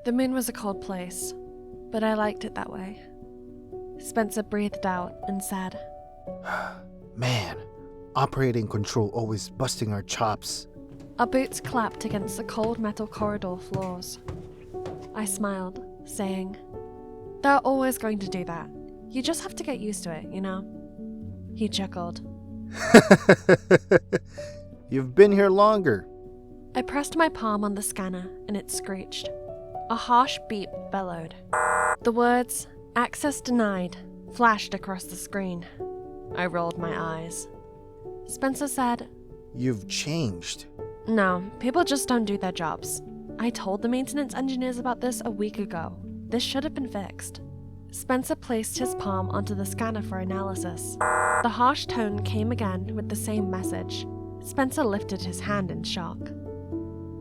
The moon was a cold place, but I liked it that way. Spencer breathed out and said, Man, operating control always busting our chops. Our boots clapped against the cold metal corridor floors. I smiled, saying, They're always going to do that. You just have to get used to it, you know? He chuckled. You've been here longer. I pressed my palm on the scanner and it screeched. A harsh beep bellowed. The words, "Access denied," flashed across the screen. I rolled my eyes. Spencer said, You've changed. No, people just don't do their jobs. I told the maintenance engineers about this a week ago. This should have been fixed. Spencer placed his palm onto the scanner for analysis. The harsh tone came again with the same message. Spencer lifted his hand in shock.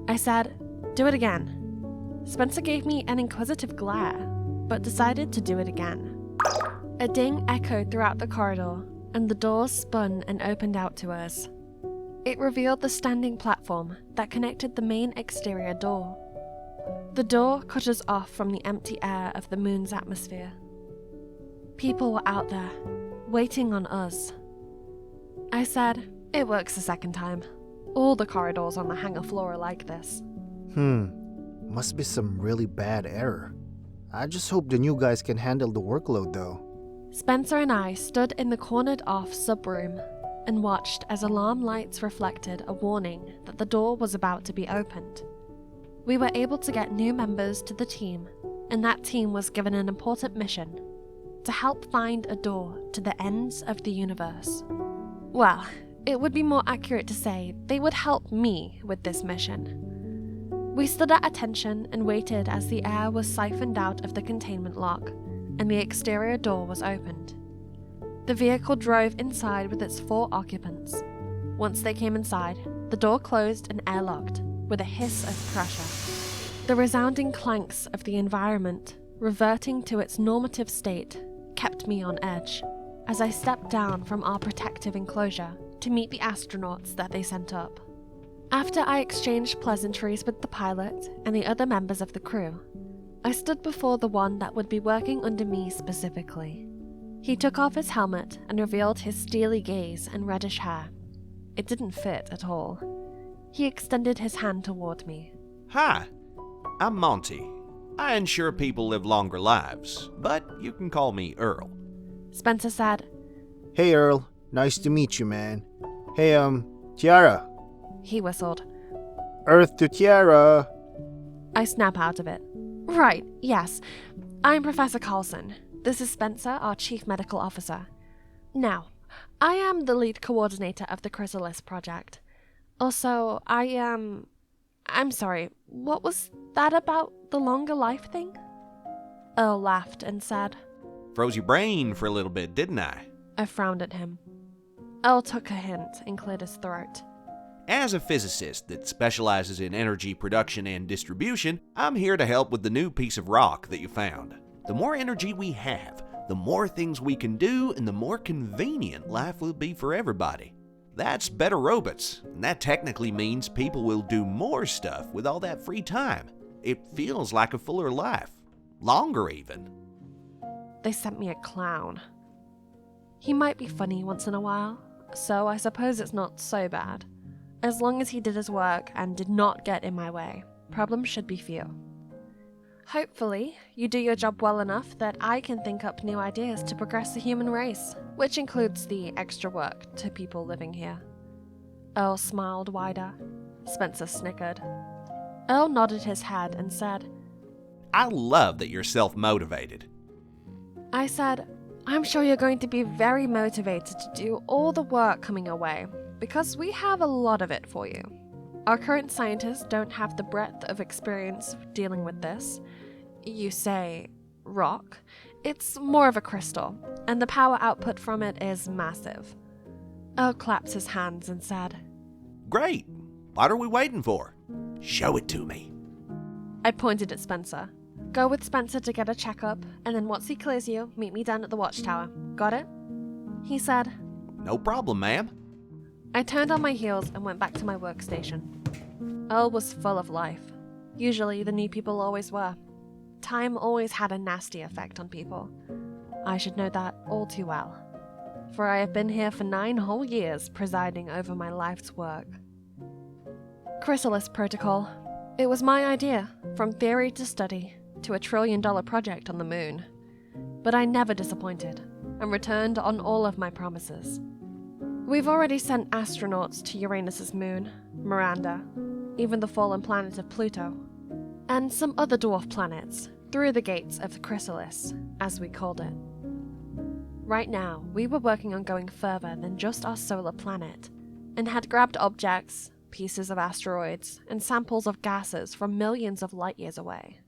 I said, Do it again. Spencer gave me an inquisitive glare, but decided to do it again. A ding echoed throughout the corridor, and the doors spun and opened out to us. It revealed the standing platform that connected the main exterior door. The door cut us off from the empty air of the moon's atmosphere. People were out there, waiting on us. I said, It works the second time. All the corridors on the hangar floor are like this. Must be some really bad error. I just hope the new guys can handle the workload though. Spencer and I stood in the cornered-off sub-room and watched as alarm lights reflected a warning that the door was about to be opened. We were able to get new members to the team, and that team was given an important mission: to help find a door to the ends of the universe. Well, it would be more accurate to say they would help me with this mission. We stood at attention and waited as the air was siphoned out of the containment lock, and the exterior door was opened. The vehicle drove inside with its 4 occupants. Once they came inside, the door closed and airlocked, with a hiss of pressure. The resounding clanks of the environment, reverting to its normative state, kept me on edge, as I stepped down from our protective enclosure to meet the astronauts that they sent up. After I exchanged pleasantries with the pilot and the other members of the crew, I stood before the one that would be working under me specifically. He took off his helmet and revealed his steely gaze and reddish hair. It didn't fit at all. He extended his hand toward me. Hi, I'm Monty. I ensure people live longer lives, but you can call me Earl. Spencer said, Hey Earl, nice to meet you, man. Hey, Tiara. He whistled. Earth to Tiara. I snap out of it. Right, yes. I'm Professor Carlson. This is Spencer, our Chief Medical Officer. Now, I am the lead coordinator of the Chrysalis project. Also, I'm sorry, what was that about the longer life thing? Earl laughed and said, Froze your brain for a little bit, didn't I? I frowned at him. Earl took a hint and cleared his throat. As a physicist that specializes in energy production and distribution, I'm here to help with the new piece of rock that you found. The more energy we have, the more things we can do, and the more convenient life will be for everybody. That's better robots, and that technically means people will do more stuff with all that free time. It feels like a fuller life. Longer even. They sent me a clown. He might be funny once in a while, so I suppose it's not so bad. As long as he did his work and did not get in my way, problems should be few. Hopefully, you do your job well enough that I can think up new ideas to progress the human race, which includes the extra work to people living here. Earl smiled wider. Spencer snickered. Earl nodded his head and said, I love that you're self-motivated. I said, I'm sure you're going to be very motivated to do all the work coming your way, because we have a lot of it for you. Our current scientists don't have the breadth of experience dealing with this. You say, rock. It's more of a crystal, and the power output from it is massive. Earl clapped his hands and said, Great. What are we waiting for? Show it to me. I pointed at Spencer. Go with Spencer to get a checkup, and then once he clears you, meet me down at the Watchtower. Got it? He said, No problem, ma'am. I turned on my heels and went back to my workstation. Earl was full of life. Usually, the new people always were. time always had a nasty effect on people. I should know that all too well, for I have been here for 9 whole years presiding over my life's work. Chrysalis Protocol. It was my idea, from theory to study, to a $1 trillion project on the moon. But I never disappointed, and returned on all of my promises. We've already sent astronauts to Uranus's moon, Miranda, even the fallen planet of Pluto, and some other dwarf planets, through the gates of the Chrysalis, as we called it. Right now, we were working on going further than just our solar planet, and had grabbed objects, pieces of asteroids, and samples of gases from millions of light years away.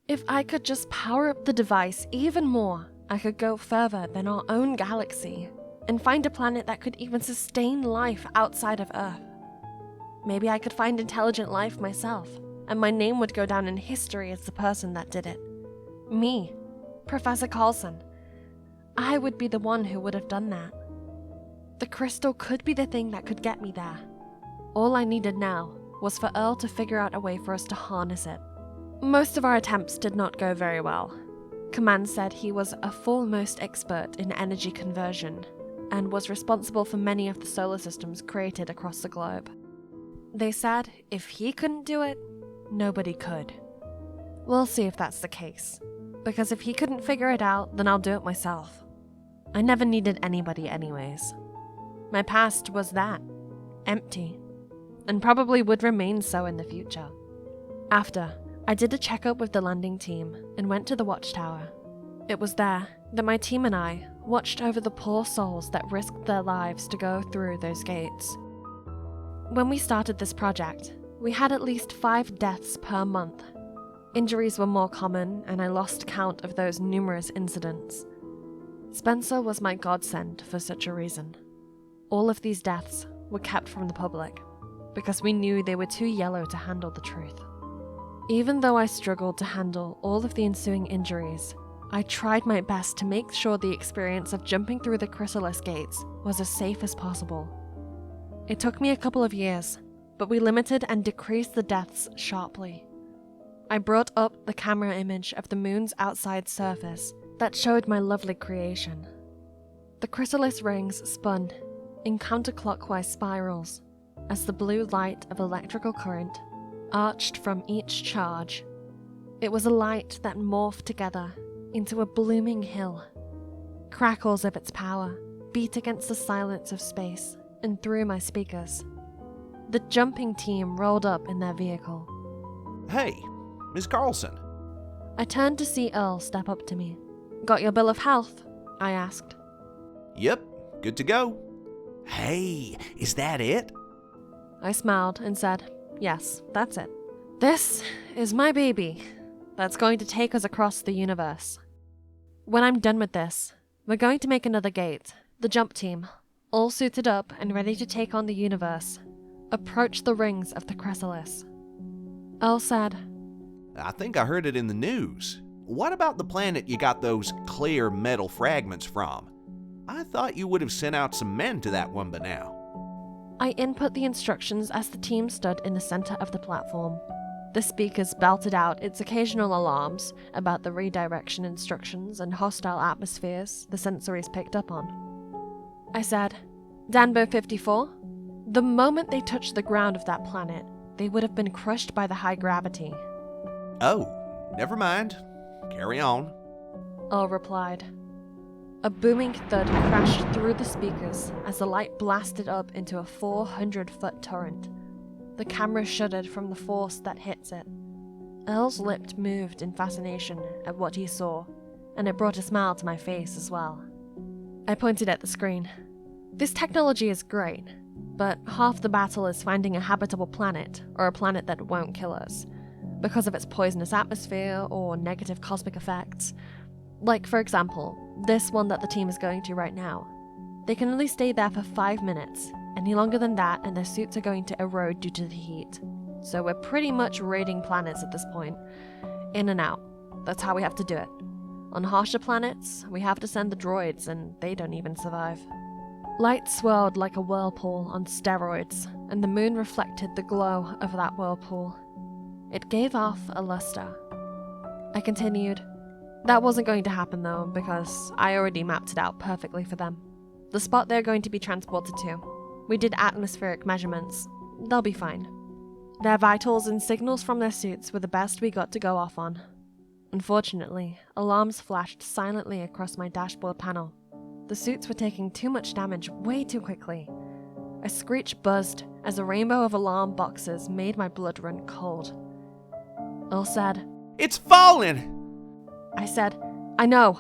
If I could just power up the device even more, I could go further than our own galaxy, and find a planet that could even sustain life outside of Earth. Maybe I could find intelligent life myself, and my name would go down in history as the person that did it. Me, Professor Carlson. I would be the one who would have done that. The crystal could be the thing that could get me there. All I needed now was for Earl to figure out a way for us to harness it. Most of our attempts did not go very well. Command said he was a foremost expert in energy conversion, and was responsible for many of the solar systems created across the globe. They said if he couldn't do it, nobody could. We'll see if that's the case, because if he couldn't figure it out, then I'll do it myself. I never needed anybody anyways. My past was that, empty, and probably would remain so in the future. After, I did a checkup with the landing team and went to the Watchtower. It was there that my team and I watched over the poor souls that risked their lives to go through those gates. When we started this project, we had at least 5 deaths per month. Injuries were more common, and I lost count of those numerous incidents. Spencer was my godsend for such a reason. All of these deaths were kept from the public, because we knew they were too yellow to handle the truth. Even though I struggled to handle all of the ensuing injuries, I tried my best to make sure the experience of jumping through the Chrysalis gates was as safe as possible. It took me a couple of years, but we limited and decreased the deaths sharply. I brought up the camera image of the moon's outside surface that showed my lovely creation. The Chrysalis rings spun in counterclockwise spirals as the blue light of electrical current arched from each charge. It was a light that morphed together into a blooming hill. Crackles of its power beat against the silence of space and through my speakers. The jumping team rolled up in their vehicle. Hey, Miss Carlson. I turned to see Earl step up to me. "Got your bill of health?" I asked. Yep, good to go. Hey, is that it? I smiled and said, "Yes, that's it. This is my baby that's going to take us across the universe. When I'm done with this, we're going to make another gate, the jump team, all suited up and ready to take on the universe, approach the rings of the Chrysalis." Earl said, I think I heard it in the news. What about the planet you got those clear metal fragments from? I thought you would have sent out some men to that one by now. I input the instructions as the team stood in the center of the platform. The speakers belted out its occasional alarms about the redirection instructions and hostile atmospheres the sensories picked up on. I said, "Danbo 54, the moment they touched the ground of that planet, they would have been crushed by the high gravity." Oh, never mind. Carry on. Earl replied. A booming thud crashed through the speakers as the light blasted up into a 400-foot torrent. The camera shuddered from the force that hits it. Earl's lips moved in fascination at what he saw, and it brought a smile to my face as well. I pointed at the screen. "This technology is great, but half the battle is finding a habitable planet, or a planet that won't kill us, because of its poisonous atmosphere or negative cosmic effects. Like, for example, this one that the team is going to right now. They can only stay there for 5 minutes. Any longer than that and their suits are going to erode due to the heat. So we're pretty much raiding planets at this point. In and out. That's how we have to do it. On harsher planets, we have to send the droids, and they don't even survive." Light swirled like a whirlpool on steroids, and the moon reflected the glow of that whirlpool. It gave off a luster. I continued. That wasn't going to happen though, because I already mapped it out perfectly for them. The spot they're going to be transported to. We did atmospheric measurements. They'll be fine. Their vitals and signals from their suits were the best we got to go off on. Unfortunately, alarms flashed silently across my dashboard panel. The suits were taking too much damage way too quickly. A screech buzzed as a rainbow of alarm boxes made my blood run cold. Earl said, "It's falling!" I said, "I know.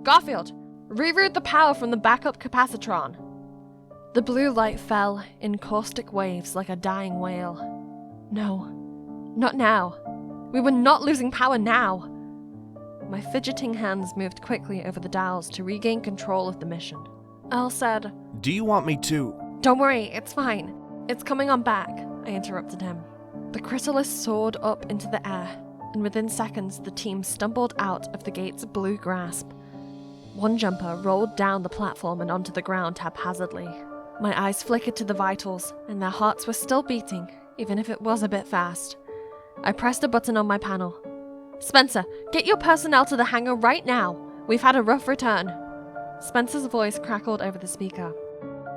Garfield, reroute the power from the backup capacitron." The blue light fell in caustic waves like a dying whale. No, not now. We were not losing power now. My fidgeting hands moved quickly over the dials to regain control of the mission. Earl said, "Do you want me to?" "Don't worry, it's fine. It's coming on back," I interrupted him. The Chrysalis soared up into the air, and within seconds the team stumbled out of the gate's blue grasp. One jumper rolled down the platform and onto the ground haphazardly. My eyes flickered to the vitals, and their hearts were still beating, even if it was a bit fast. I pressed a button on my panel. "Spencer, get your personnel to the hangar right now. We've had a rough return." Spencer's voice crackled over the speaker.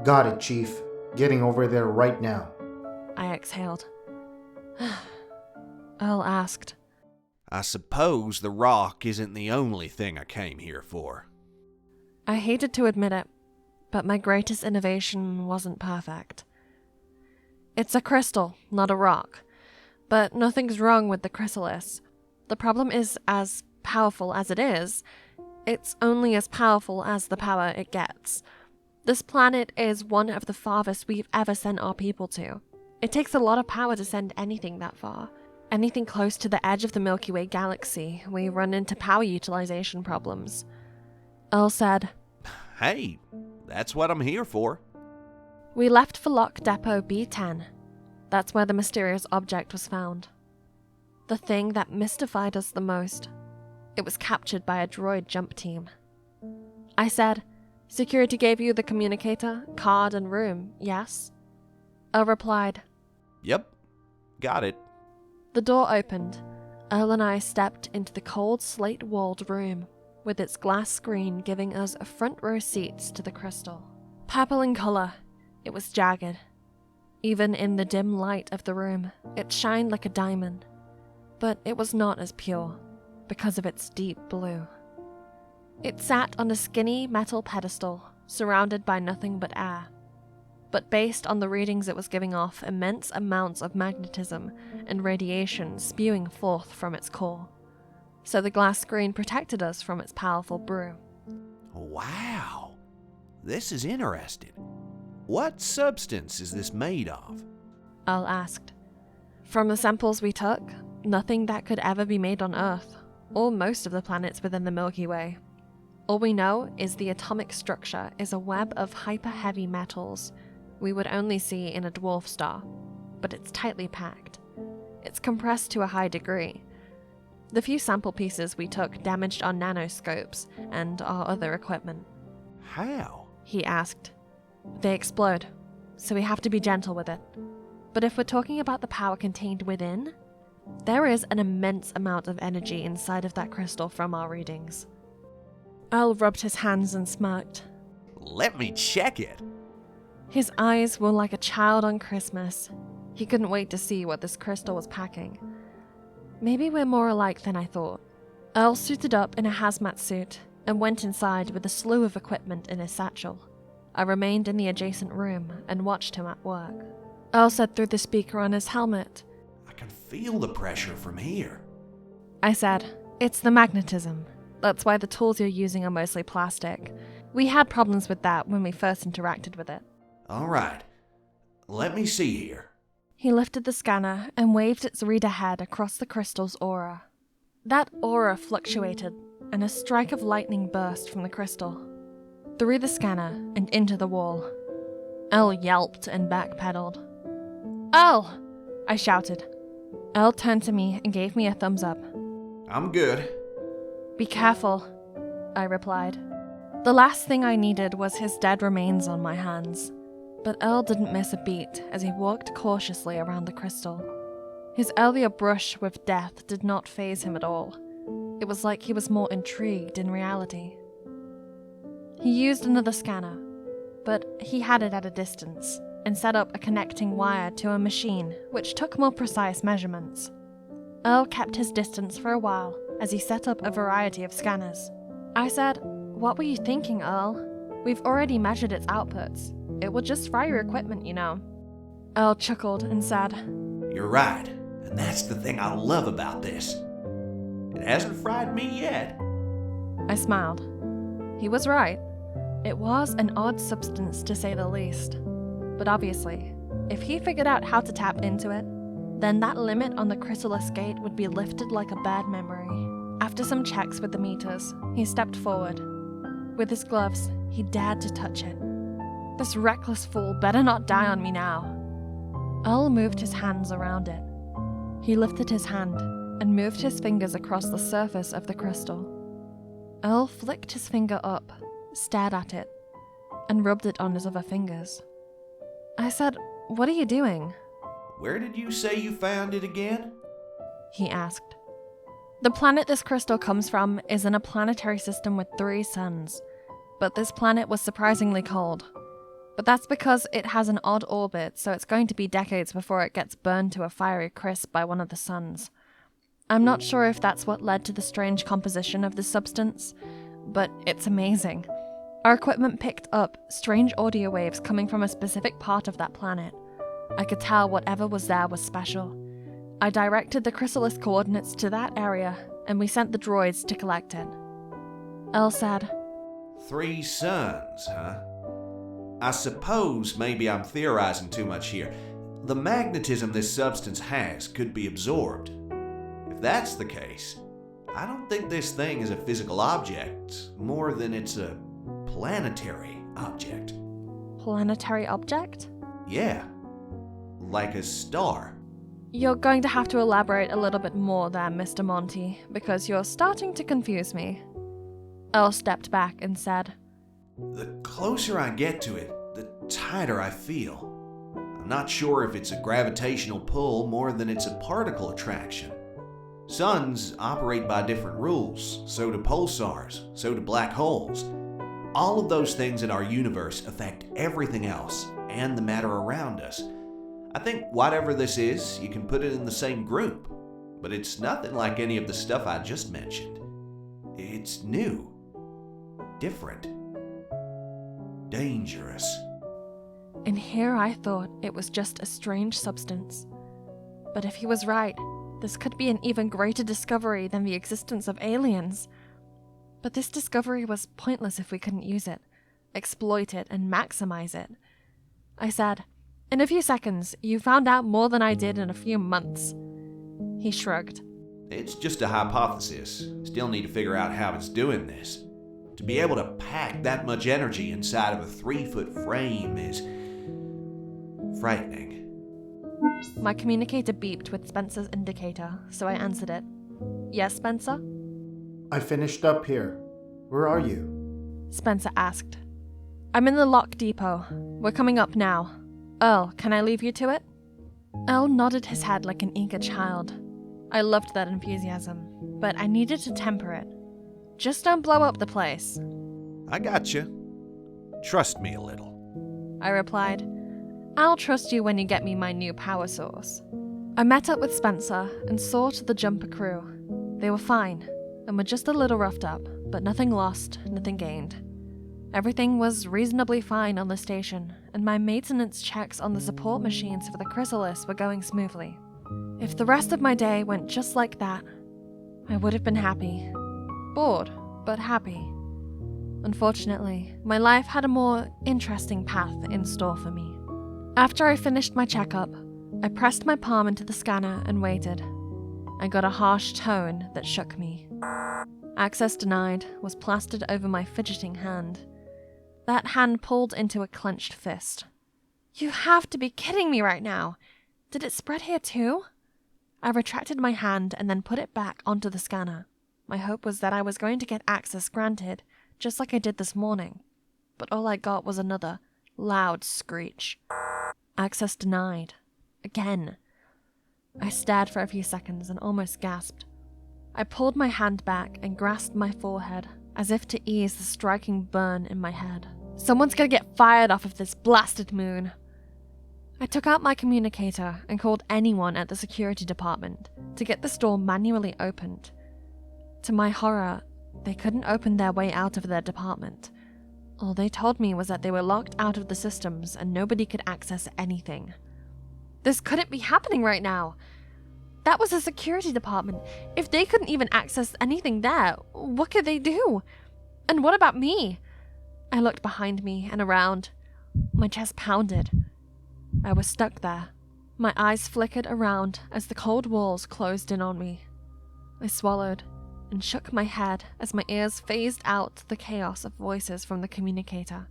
Got it, Chief. Getting over there right now. I exhaled. Earl asked, "I suppose the rock isn't the only thing I came here for." I hated to admit it, but my greatest innovation wasn't perfect. It's a crystal, not a rock. But nothing's wrong with the Chrysalis. The problem is, as powerful as it is, it's only as powerful as the power it gets. This planet is one of the farthest we've ever sent our people to. It takes a lot of power to send anything that far. Anything close to the edge of the Milky Way galaxy, we run into power utilization problems. Earl said, "Hey, that's what I'm here for." We left for Lock Depot B10. That's where the mysterious object was found. The thing that mystified us the most. It was captured by a droid jump team. I said, "Security gave you the communicator, card, and room, yes?" Earl replied, "Yep, got it." The door opened. Earl and I stepped into the cold slate-walled room, with its glass screen giving us a front row seats to the crystal. Purple in color, it was jagged. Even in the dim light of the room, it shined like a diamond. But it was not as pure, because of its deep blue. It sat on a skinny metal pedestal, surrounded by nothing but air. But based on the readings it was giving off immense amounts of magnetism and radiation spewing forth from its core. So the glass screen protected us from its powerful brew. Wow, this is interesting. What substance is this made of? Earl asked. From the samples we took, nothing that could ever be made on Earth, or most of the planets within the Milky Way. All we know is the atomic structure is a web of hyper-heavy metals we would only see in a dwarf star, but it's tightly packed. It's compressed to a high degree. The few sample pieces we took damaged our nanoscopes and our other equipment. How? He asked. They explode, so we have to be gentle with it. But if we're talking about the power contained within, there is an immense amount of energy inside of that crystal from our readings. Earl rubbed his hands and smirked. Let me check it. His eyes were like a child on Christmas. He couldn't wait to see what this crystal was packing. Maybe we're more alike than I thought. Earl suited up in a hazmat suit and went inside with a slew of equipment in his satchel. I remained in the adjacent room and watched him at work. Earl said through the speaker on his helmet, I can feel the pressure from here. I said, it's the magnetism. That's why the tools you're using are mostly plastic. We had problems with that when we first interacted with it. All right. Let me see here. He lifted the scanner and waved its reader head across the crystal's aura. That aura fluctuated, and a strike of lightning burst from the crystal, through the scanner and into the wall. Earl yelped and backpedaled. Earl! I shouted. Earl turned to me and gave me a thumbs up. I'm good. Be careful, I replied. The last thing I needed was his dead remains on my hands. But Earl didn't miss a beat as he walked cautiously around the crystal. His earlier brush with death did not faze him at all. It was like he was more intrigued in reality. He used another scanner, but he had it at a distance, and set up a connecting wire to a machine which took more precise measurements. Earl kept his distance for a while as he set up a variety of scanners. I said, "What were you thinking, Earl? We've already measured its outputs. It will just fry your equipment, you know." Earl chuckled and said, You're right, and that's the thing I love about this. It hasn't fried me yet. I smiled. He was right. It was an odd substance, to say the least. But obviously, if he figured out how to tap into it, then that limit on the Chrysalis gate would be lifted like a bad memory. After some checks with the meters, he stepped forward. With his gloves, he dared to touch it. This reckless fool better not die on me now. Earl moved his hands around it. He lifted his hand and moved his fingers across the surface of the crystal. Earl flicked his finger up, stared at it, and rubbed it on his other fingers. I said, "What are you doing?" Where did you say you found it again? He asked. The planet this crystal comes from is in a planetary system with 3 suns, but this planet was surprisingly cold. But that's because it has an odd orbit, so it's going to be decades before it gets burned to a fiery crisp by one of the suns. I'm not sure if that's what led to the strange composition of this substance, but it's amazing. Our equipment picked up strange audio waves coming from a specific part of that planet. I could tell whatever was there was special. I directed the Chrysalis coordinates to that area, and we sent the droids to collect it. Earl said, 3 suns, huh? I suppose maybe I'm theorizing too much here. The magnetism this substance has could be absorbed. If that's the case, I don't think this thing is a physical object, more than it's a planetary object. Planetary object? Yeah, like a star. You're going to have to elaborate a little bit more there, Mr. Monty, because you're starting to confuse me. Earl stepped back and said, The closer I get to it, the tighter I feel. I'm not sure if it's a gravitational pull more than it's a particle attraction. Suns operate by different rules, so do pulsars, so do black holes. All of those things in our universe affect everything else and the matter around us. I think whatever this is, you can put it in the same group, but it's nothing like any of the stuff I just mentioned. It's new, different, dangerous. And here I thought it was just a strange substance. But if he was right, this could be an even greater discovery than the existence of aliens. But this discovery was pointless if we couldn't use it, exploit it, and maximize it. I said, "In a few seconds, you found out more than I did in a few months." He shrugged. It's just a hypothesis. Still need to figure out how it's doing this. To be able to pack that much energy inside of a 3-foot frame is frightening. My communicator beeped with Spencer's indicator, so I answered it. "Yes, Spencer?" I finished up here. Where are you? Spencer asked. "I'm in the lock depot. We're coming up now. Earl, can I leave you to it?" Earl nodded his head like an eager child. I loved that enthusiasm, but I needed to temper it. "Just don't blow up the place." I gotcha. Trust me a little. I replied. "I'll trust you when you get me my new power source." I met up with Spencer and saw to the jumper crew. They were fine, and were just a little roughed up, but nothing lost, nothing gained. Everything was reasonably fine on the station, and my maintenance checks on the support machines for the Chrysalis were going smoothly. If the rest of my day went just like that, I would have been happy. Bored, but happy. Unfortunately, my life had a more interesting path in store for me. After I finished my checkup, I pressed my palm into the scanner and waited. I got a harsh tone that shook me. "Access denied" was plastered over my fidgeting hand. That hand pulled into a clenched fist. "You have to be kidding me right now! Did it spread here too?" I retracted my hand and then put it back onto the scanner. My hope was that I was going to get access granted, just like I did this morning. But all I got was another loud screech. Access denied. Again. I stared for a few seconds and almost gasped. I pulled my hand back and grasped my forehead, as if to ease the striking burn in my head. Someone's gonna get fired off of this blasted moon. I took out my communicator and called anyone at the security department to get this door manually opened. To my horror, they couldn't open their way out of their department. All they told me was that they were locked out of the systems and nobody could access anything. This couldn't be happening right now. That was a security department. If they couldn't even access anything there, what could they do? And what about me? I looked behind me and around. My chest pounded. I was stuck there. My eyes flickered around as the cold walls closed in on me. I swallowed and shook my head as my ears phased out the chaos of voices from the communicator.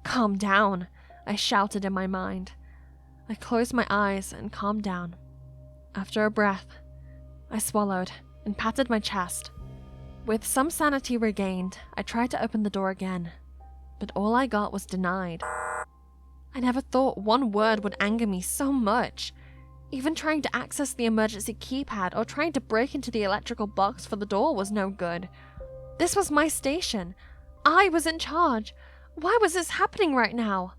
"Calm down," I shouted in my mind. I closed my eyes and calmed down. After a breath, I swallowed and patted my chest. With some sanity regained, I tried to open the door again, but all I got was denied. I never thought one word would anger me so much. Even trying to access the emergency keypad or trying to break into the electrical box for the door was no good. This was my station. I was in charge. Why was this happening right now?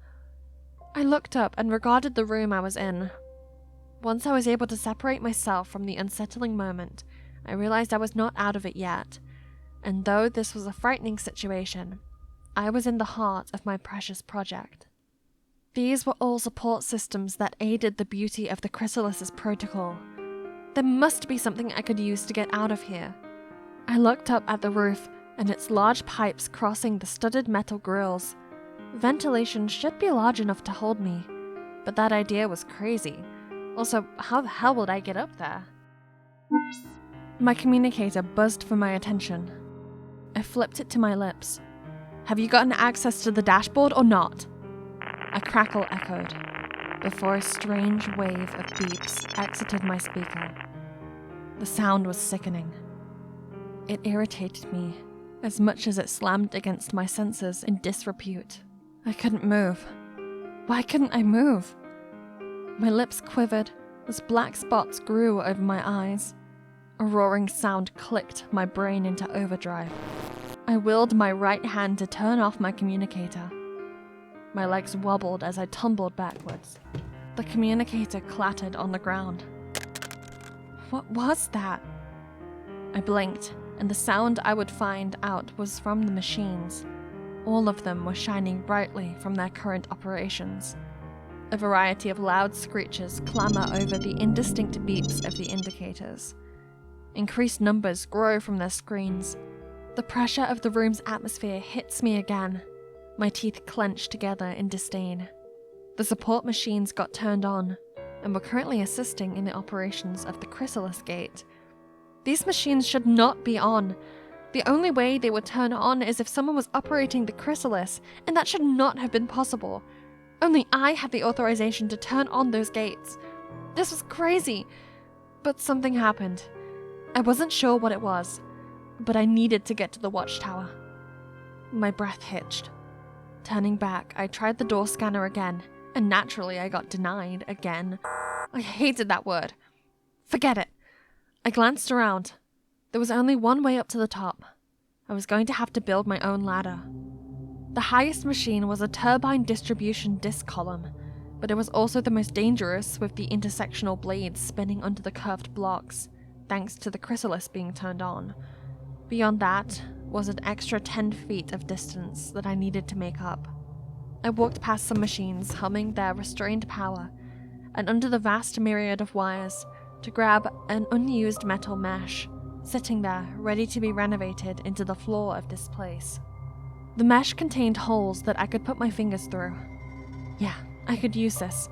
I looked up and regarded the room I was in. Once I was able to separate myself from the unsettling moment, I realized I was not out of it yet. And though this was a frightening situation, I was in the heart of my precious project. These were all support systems that aided the beauty of the Chrysalis' protocol. There must be something I could use to get out of here. I looked up at the roof and its large pipes crossing the studded metal grills. Ventilation should be large enough to hold me, but that idea was crazy. Also, how the hell would I get up there? My communicator buzzed for my attention. I flipped it to my lips. "Have you gotten access to the dashboard or not?" A crackle echoed, before a strange wave of beeps exited my speaker. The sound was sickening. It irritated me as much as it slammed against my senses in disrepute. I couldn't move. Why couldn't I move? My lips quivered as black spots grew over my eyes. A roaring sound clicked my brain into overdrive. I willed my right hand to turn off my communicator. My legs wobbled as I tumbled backwards. The communicator clattered on the ground. What was that? I blinked, and the sound I would find out was from the machines. All of them were shining brightly from their current operations. A variety of loud screeches clamor over the indistinct beeps of the indicators. Increased numbers grow from their screens. The pressure of the room's atmosphere hits me again. My teeth clenched together in disdain. The support machines got turned on, and were currently assisting in the operations of the Chrysalis gate. These machines should not be on. The only way they would turn on is if someone was operating the Chrysalis, and that should not have been possible. Only I had the authorization to turn on those gates. This was crazy, but something happened. I wasn't sure what it was, but I needed to get to the Watchtower. My breath hitched. Turning back, I tried the door scanner again, and naturally I got denied again. I hated that word. Forget it. I glanced around. There was only one way up to the top. I was going to have to build my own ladder. The highest machine was a turbine distribution disc column, but it was also the most dangerous with the intersectional blades spinning under the curved blocks, thanks to the Chrysalis being turned on. Beyond that was an extra 10 feet of distance that I needed to make up. I walked past some machines humming their restrained power, and under the vast myriad of wires, to grab an unused metal mesh, sitting there ready to be renovated into the floor of this place. The mesh contained holes that I could put my fingers through. Yeah, I could use this.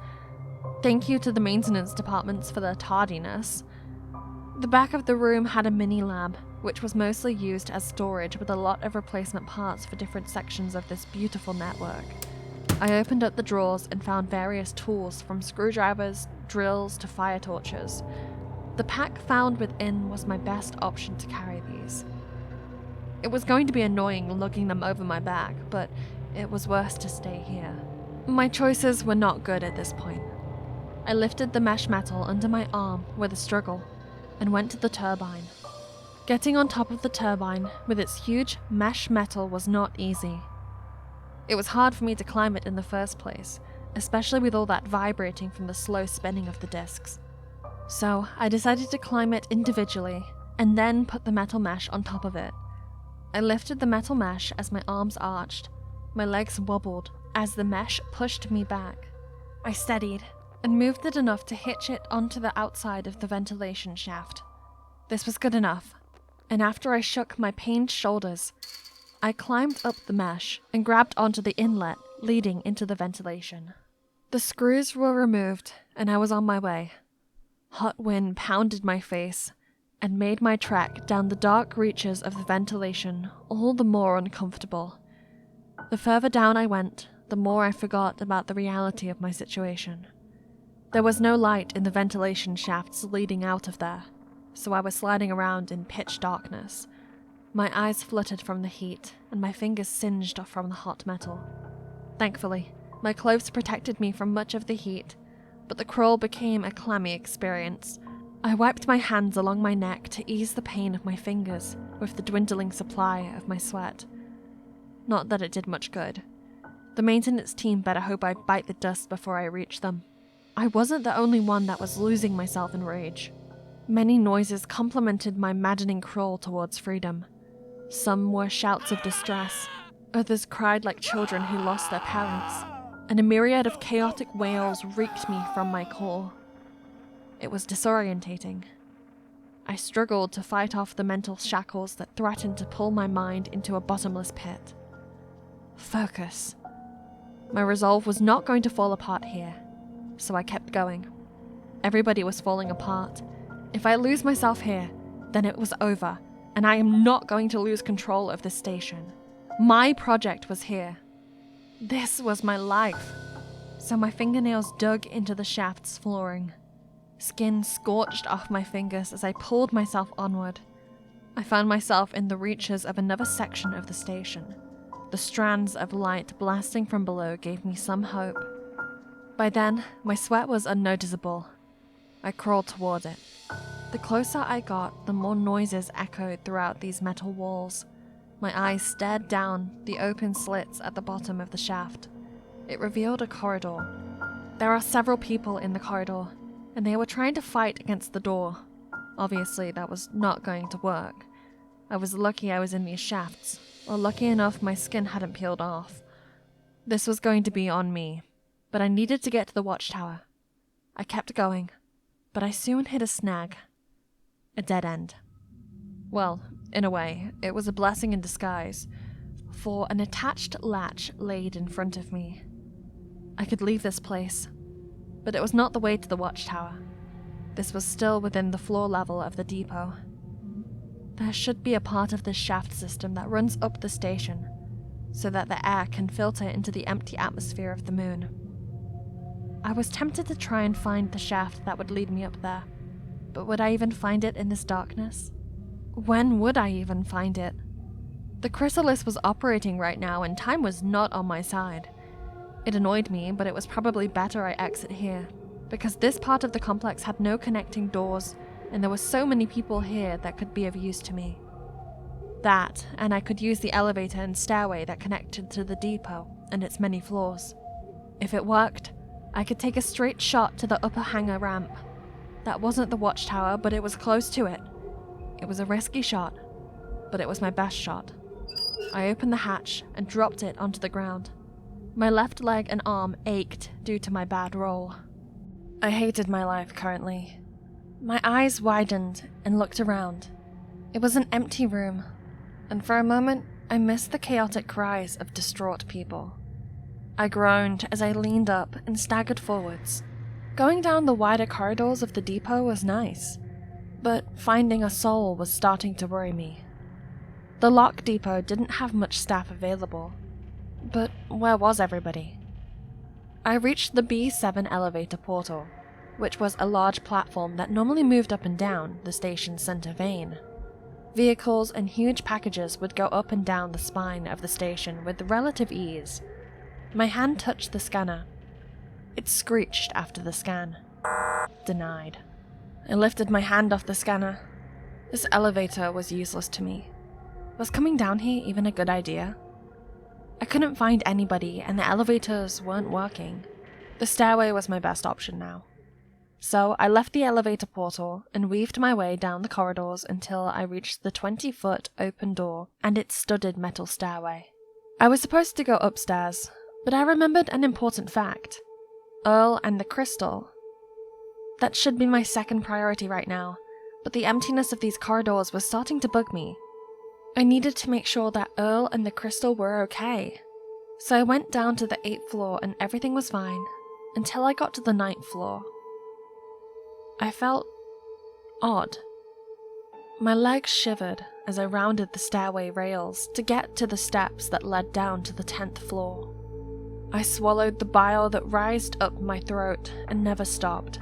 Thank you to the maintenance departments for their tardiness. The back of the room had a mini lab, which was mostly used as storage with a lot of replacement parts for different sections of this beautiful network. I opened up the drawers and found various tools from screwdrivers, drills to fire torches. The pack found within was my best option to carry these. It was going to be annoying lugging them over my back, but it was worse to stay here. My choices were not good at this point. I lifted the mesh metal under my arm with a struggle and went to the turbine. Getting on top of the turbine with its huge mesh metal was not easy. It was hard for me to climb it in the first place, especially with all that vibrating from the slow spinning of the discs. So I decided to climb it individually and then put the metal mesh on top of it. I lifted the metal mesh as my arms arched. My legs wobbled as the mesh pushed me back. I steadied and moved it enough to hitch it onto the outside of the ventilation shaft. This was good enough, and after I shook my pained shoulders, I climbed up the mesh and grabbed onto the inlet leading into the ventilation. The screws were removed and I was on my way. Hot wind pounded my face and made my trek down the dark reaches of the ventilation all the more uncomfortable. The further down I went, the more I forgot about the reality of my situation. There was no light in the ventilation shafts leading out of there, so I was sliding around in pitch darkness. My eyes fluttered from the heat, and my fingers singed from the hot metal. Thankfully, my clothes protected me from much of the heat, but the crawl became a clammy experience. I wiped my hands along my neck to ease the pain of my fingers with the dwindling supply of my sweat. Not that it did much good. The maintenance team better hope I bite the dust before I reach them. I wasn't the only one that was losing myself in rage. Many noises complemented my maddening crawl towards freedom. Some were shouts of distress, others cried like children who lost their parents, and a myriad of chaotic wails reeked me from my core. It was disorientating. I struggled to fight off the mental shackles that threatened to pull my mind into a bottomless pit. Focus. My resolve was not going to fall apart here, so I kept going. Everybody was falling apart. If I lose myself here, then it was over, and I am not going to lose control of this station. My project was here. This was my life. So my fingernails dug into the shaft's flooring. Skin scorched off my fingers as I pulled myself onward. I found myself in the reaches of another section of the station. The strands of light blasting from below gave me some hope. By then, my sweat was unnoticeable. I crawled toward it. The closer I got, the more noises echoed throughout these metal walls. My eyes stared down the open slits at the bottom of the shaft. It revealed a corridor. There are several people in the corridor, and they were trying to fight against the door. Obviously, that was not going to work. I was lucky I was in these shafts, or lucky enough my skin hadn't peeled off. This was going to be on me, but I needed to get to the Watchtower. I kept going, but I soon hit a snag. A dead end. Well, in a way, it was a blessing in disguise, for an attached latch laid in front of me. I could leave this place, but it was not the way to the Watchtower. This was still within the floor level of the depot. There should be a part of this shaft system that runs up the station, so that the air can filter into the empty atmosphere of the moon. I was tempted to try and find the shaft that would lead me up there, but would I even find it in this darkness? When would I even find it? The Chrysalis was operating right now and time was not on my side. It annoyed me, but it was probably better I exit here, because this part of the complex had no connecting doors, and there were so many people here that could be of use to me. That, and I could use the elevator and stairway that connected to the depot and its many floors. If it worked, I could take a straight shot to the upper hangar ramp. That wasn't the Watchtower, but it was close to it. It was a risky shot, but it was my best shot. I opened the hatch and dropped it onto the ground. My left leg and arm ached due to my bad roll. I hated my life currently. My eyes widened and looked around. It was an empty room, and for a moment I missed the chaotic cries of distraught people. I groaned as I leaned up and staggered forwards. Going down the wider corridors of the depot was nice, but finding a soul was starting to worry me. The lock depot didn't have much staff available, but where was everybody? I reached the B7 elevator portal, which was a large platform that normally moved up and down the station's center vein. Vehicles and huge packages would go up and down the spine of the station with relative ease. My hand touched the scanner. It screeched after the scan. Denied. I lifted my hand off the scanner. This elevator was useless to me. Was coming down here even a good idea? I couldn't find anybody and the elevators weren't working. The stairway was my best option now. So I left the elevator portal and weaved my way down the corridors until I reached the 20-foot open door and its studded metal stairway. I was supposed to go upstairs, but I remembered an important fact. Earl and the crystal. That should be my second priority right now, but the emptiness of these corridors was starting to bug me. I needed to make sure that Earl and the crystal were okay. So I went down to the 8th floor and everything was fine, until I got to the 9th floor. I felt odd. My legs shivered as I rounded the stairway rails to get to the steps that led down to the 10th floor. I swallowed the bile that rised up my throat and never stopped.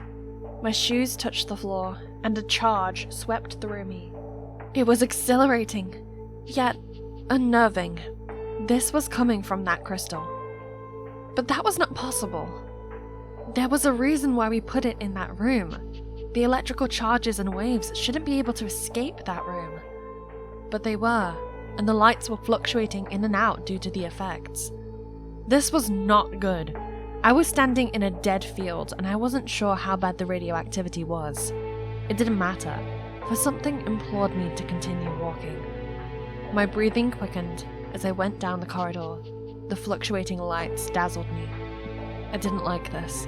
My shoes touched the floor, and a charge swept through me. It was exhilarating, yet unnerving. This was coming from that crystal. But that was not possible. There was a reason why we put it in that room. The electrical charges and waves shouldn't be able to escape that room. But they were, and the lights were fluctuating in and out due to the effects. This was not good. I was standing in a dead field and I wasn't sure how bad the radioactivity was. It didn't matter, for something implored me to continue walking. My breathing quickened as I went down the corridor. The fluctuating lights dazzled me. I didn't like this.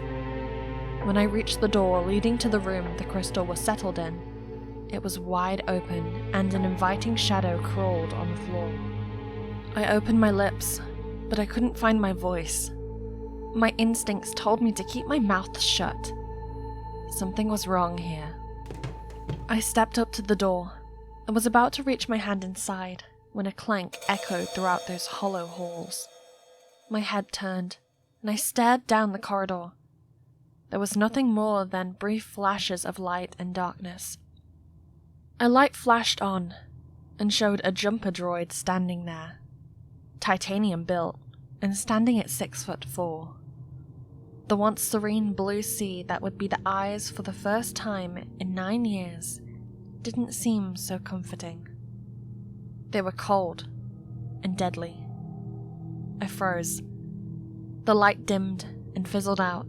When I reached the door leading to the room the crystal was settled in, it was wide open and an inviting shadow crawled on the floor. I opened my lips, but I couldn't find my voice. My instincts told me to keep my mouth shut. Something was wrong here. I stepped up to the door and was about to reach my hand inside when a clank echoed throughout those hollow halls. My head turned, and I stared down the corridor. There was nothing more than brief flashes of light and darkness. A light flashed on and showed a jumper droid standing there, titanium built and standing at 6'4". The once serene blue sea that would be the eyes for the first time in 9 years didn't seem so comforting. They were cold and deadly. I froze. The light dimmed and fizzled out.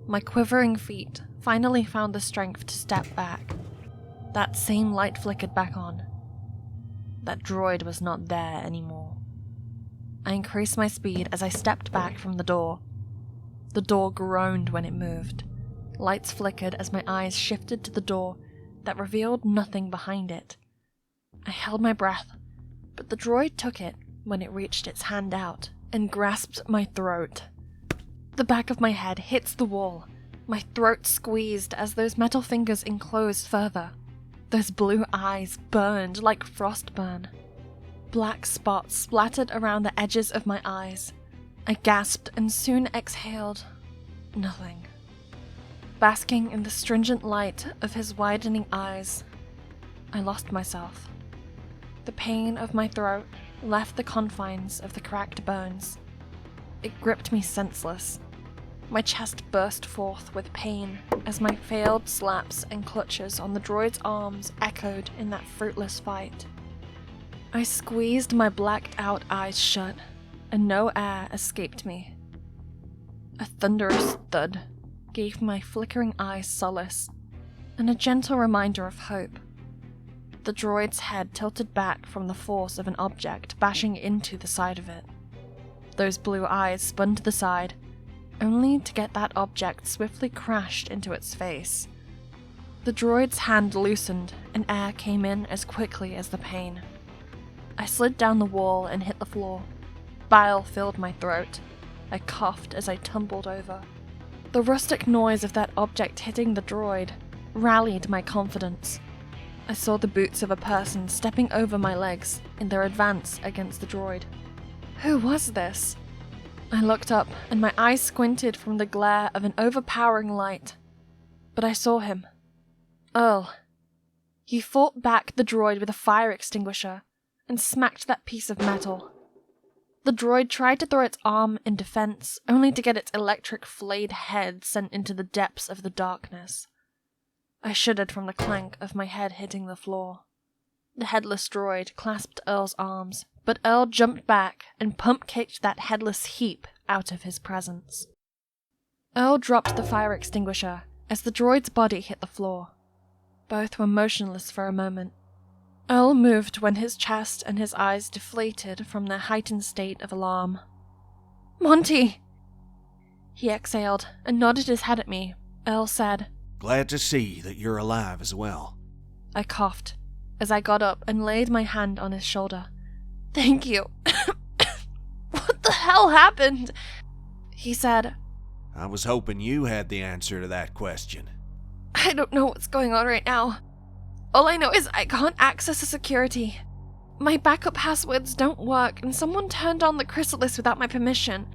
My quivering feet finally found the strength to step back. That same light flickered back on. That droid was not there anymore. I increased my speed as I stepped back from the door. The door groaned when it moved. Lights flickered as my eyes shifted to the door that revealed nothing behind it. I held my breath, but the droid took it when it reached its hand out and grasped my throat. The back of my head hits the wall. My throat squeezed as those metal fingers enclosed further. Those blue eyes burned like frostburn. Black spots splattered around the edges of my eyes. I gasped and soon exhaled. Nothing. Basking in the stringent light of his widening eyes, I lost myself. The pain of my throat left the confines of the cracked bones. It gripped me senseless. My chest burst forth with pain as my failed slaps and clutches on the droid's arms echoed in that fruitless fight. I squeezed my blacked-out eyes shut, and no air escaped me. A thunderous thud gave my flickering eyes solace, and a gentle reminder of hope. The droid's head tilted back from the force of an object bashing into the side of it. Those blue eyes spun to the side, only to get that object swiftly crashed into its face. The droid's hand loosened, and air came in as quickly as the pain. I slid down the wall and hit the floor. Bile filled my throat. I coughed as I tumbled over. The rustic noise of that object hitting the droid rallied my confidence. I saw the boots of a person stepping over my legs in their advance against the droid. Who was this? I looked up, and my eyes squinted from the glare of an overpowering light. But I saw him. Earl. He fought back the droid with a fire extinguisher and smacked that piece of metal. The droid tried to throw its arm in defense, only to get its electric flayed head sent into the depths of the darkness. I shuddered from the clank of my head hitting the floor. The headless droid clasped Earl's arms, but Earl jumped back and pump-kicked that headless heap out of his presence. Earl dropped the fire extinguisher as the droid's body hit the floor. Both were motionless for a moment. Earl moved when his chest and his eyes deflated from their heightened state of alarm. "Monty!" He exhaled and nodded his head at me. Earl said, "Glad to see that you're alive as well." I coughed as I got up and laid my hand on his shoulder. "Thank you." "What the hell happened?" he said. I was hoping you had the answer to that question. "I don't know what's going on right now. All I know is I can't access the security. My backup passwords don't work, and someone turned on the Chrysalis without my permission.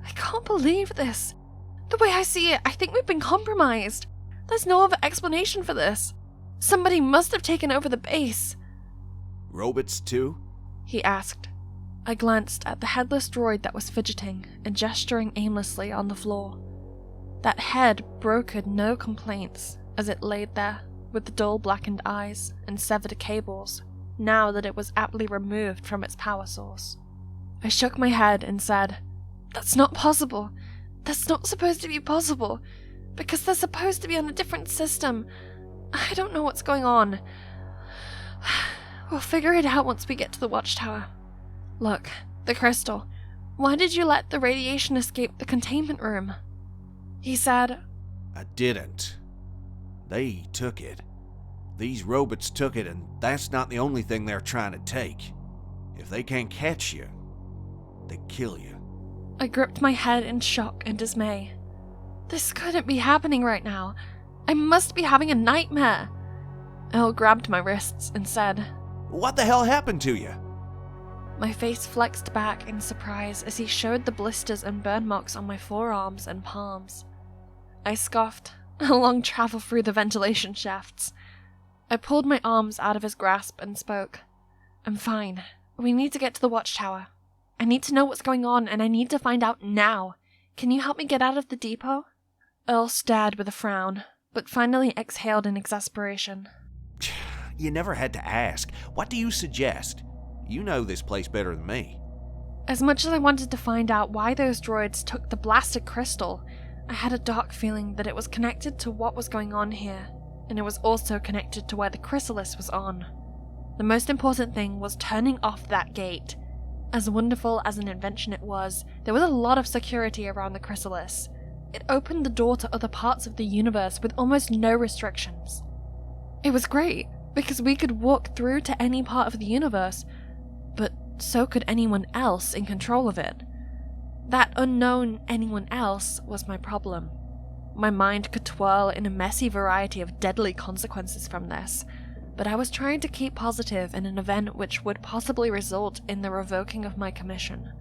I can't believe this. The way I see it, I think we've been compromised. There's no other explanation for this. Somebody must have taken over the base." "Robots too?" he asked. I glanced at the headless droid that was fidgeting and gesturing aimlessly on the floor. That head brokered no complaints as it laid there with the dull blackened eyes and severed cables, now that it was aptly removed from its power source. I shook my head and said, "That's not possible. That's not supposed to be possible, because they're supposed to be on a different system. I don't know what's going on. We'll figure it out once we get to the Watchtower. Look, the crystal. Why did you let the radiation escape the containment room?" He said, "I didn't. They took it. These robots took it, and that's not the only thing they're trying to take. If they can't catch you, they kill you." I gripped my head in shock and dismay. This couldn't be happening right now. I must be having a nightmare. Earl grabbed my wrists and said, "What the hell happened to you?" My face flexed back in surprise as he showed the blisters and burn marks on my forearms and palms. I scoffed, "A long travel through the ventilation shafts." I pulled my arms out of his grasp and spoke. "I'm fine. We need to get to the Watchtower. I need to know what's going on, and I need to find out now. Can you help me get out of the depot?" Earl stared with a frown, but finally exhaled in exasperation. You never had to ask. What do you suggest? You know this place better than me. As much as I wanted to find out why those droids took the blasted crystal, I had a dark feeling that it was connected to what was going on here, and it was also connected to where the Chrysalis was on. The most important thing was turning off that gate. As wonderful as an invention it was, there was a lot of security around the Chrysalis. It opened the door to other parts of the universe with almost no restrictions. It was great, because we could walk through to any part of the universe, but so could anyone else in control of it. That unknown anyone else was my problem. My mind could twirl in a messy variety of deadly consequences from this, but I was trying to keep positive in an event which would possibly result in the revoking of my commission.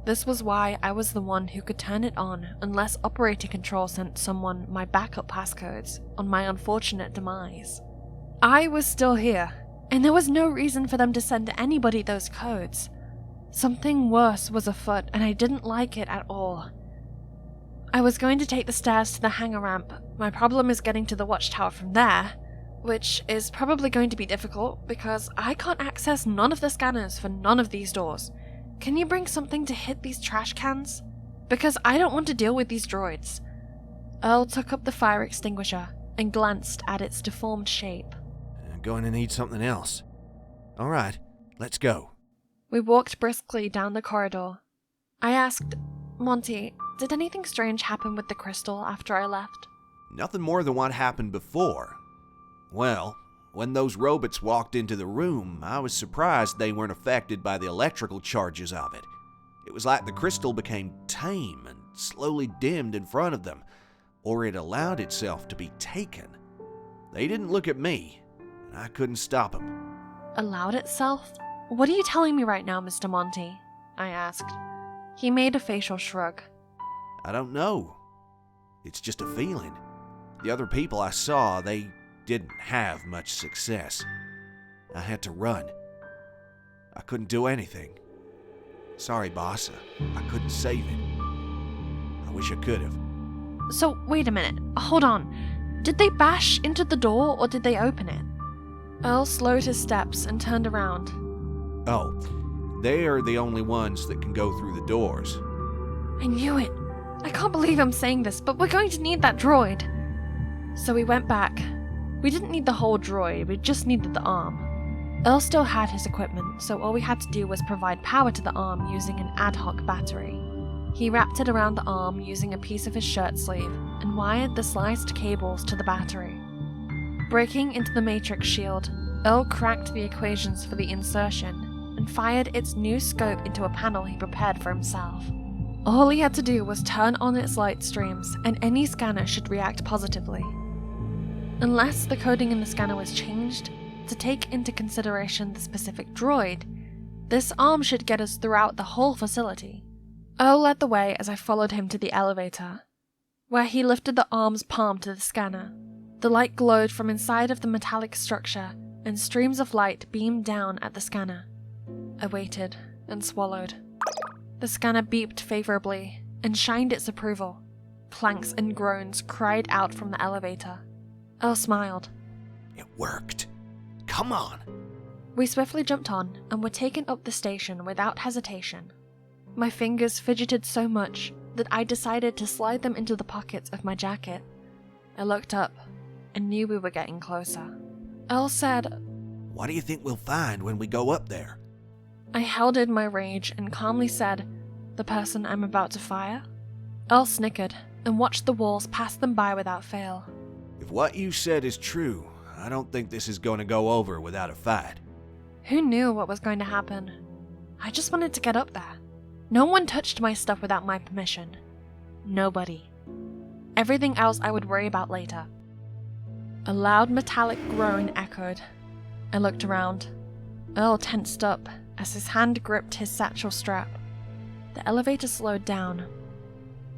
This was why I was the one who could turn it on unless operating control sent someone my backup passcodes on my unfortunate demise. I was still here, and there was no reason for them to send anybody those codes. Something worse was afoot, and I didn't like it at all. I was going to take the stairs to the hangar ramp. My problem is getting to the Watchtower from there, which is probably going to be difficult because I can't access none of the scanners for none of these doors. Can you bring something to hit these trash cans? Because I don't want to deal with these droids. Earl took up the fire extinguisher and glanced at its deformed shape. I'm going to need something else. All right, let's go. We walked briskly down the corridor. I asked, "Monty, did anything strange happen with the crystal after I left?" Nothing more than what happened before. Well, when those robots walked into the room, I was surprised they weren't affected by the electrical charges of it. It was like the crystal became tame and slowly dimmed in front of them, or it allowed itself to be taken. They didn't look at me, and I couldn't stop them. Allowed itself? What are you telling me right now, Mr. Monty? I asked. He made a facial shrug. I don't know. It's just a feeling. The other people I saw, they didn't have much success. I had to run. I couldn't do anything. Sorry, boss. I couldn't save it. I wish I could have. So, wait a minute. Hold on. Did they bash into the door or did they open it? Earl slowed his steps and turned around. Oh, they are the only ones that can go through the doors. I knew it. I can't believe I'm saying this, but we're going to need that droid. So we went back. We didn't need the whole droid, we just needed the arm. Earl still had his equipment, so all we had to do was provide power to the arm using an ad hoc battery. He wrapped it around the arm using a piece of his shirt sleeve and wired the sliced cables to the battery. Breaking into the matrix shield, Earl cracked the equations for the insertion and fired its new scope into a panel he prepared for himself. All he had to do was turn on its light streams and any scanner should react positively. Unless the coding in the scanner was changed to take into consideration the specific droid, this arm should get us throughout the whole facility. Earl led the way as I followed him to the elevator, where he lifted the arm's palm to the scanner. The light glowed from inside of the metallic structure, and streams of light beamed down at the scanner. I waited and swallowed. The scanner beeped favorably and shined its approval. Clanks and groans cried out from the elevator. Earl smiled. It worked. Come on. We swiftly jumped on and were taken up the station without hesitation. My fingers fidgeted so much that I decided to slide them into the pockets of my jacket. I looked up and knew we were getting closer. Earl said, What do you think we'll find when we go up there? I held in my rage and calmly said, The person I'm about to fire? Earl snickered and watched the walls pass them by without fail. If what you said is true, I don't think this is going to go over without a fight. Who knew what was going to happen? I just wanted to get up there. No one touched my stuff without my permission. Nobody. Everything else I would worry about later. A loud metallic groan echoed. I looked around. Earl tensed up as his hand gripped his satchel strap. The elevator slowed down.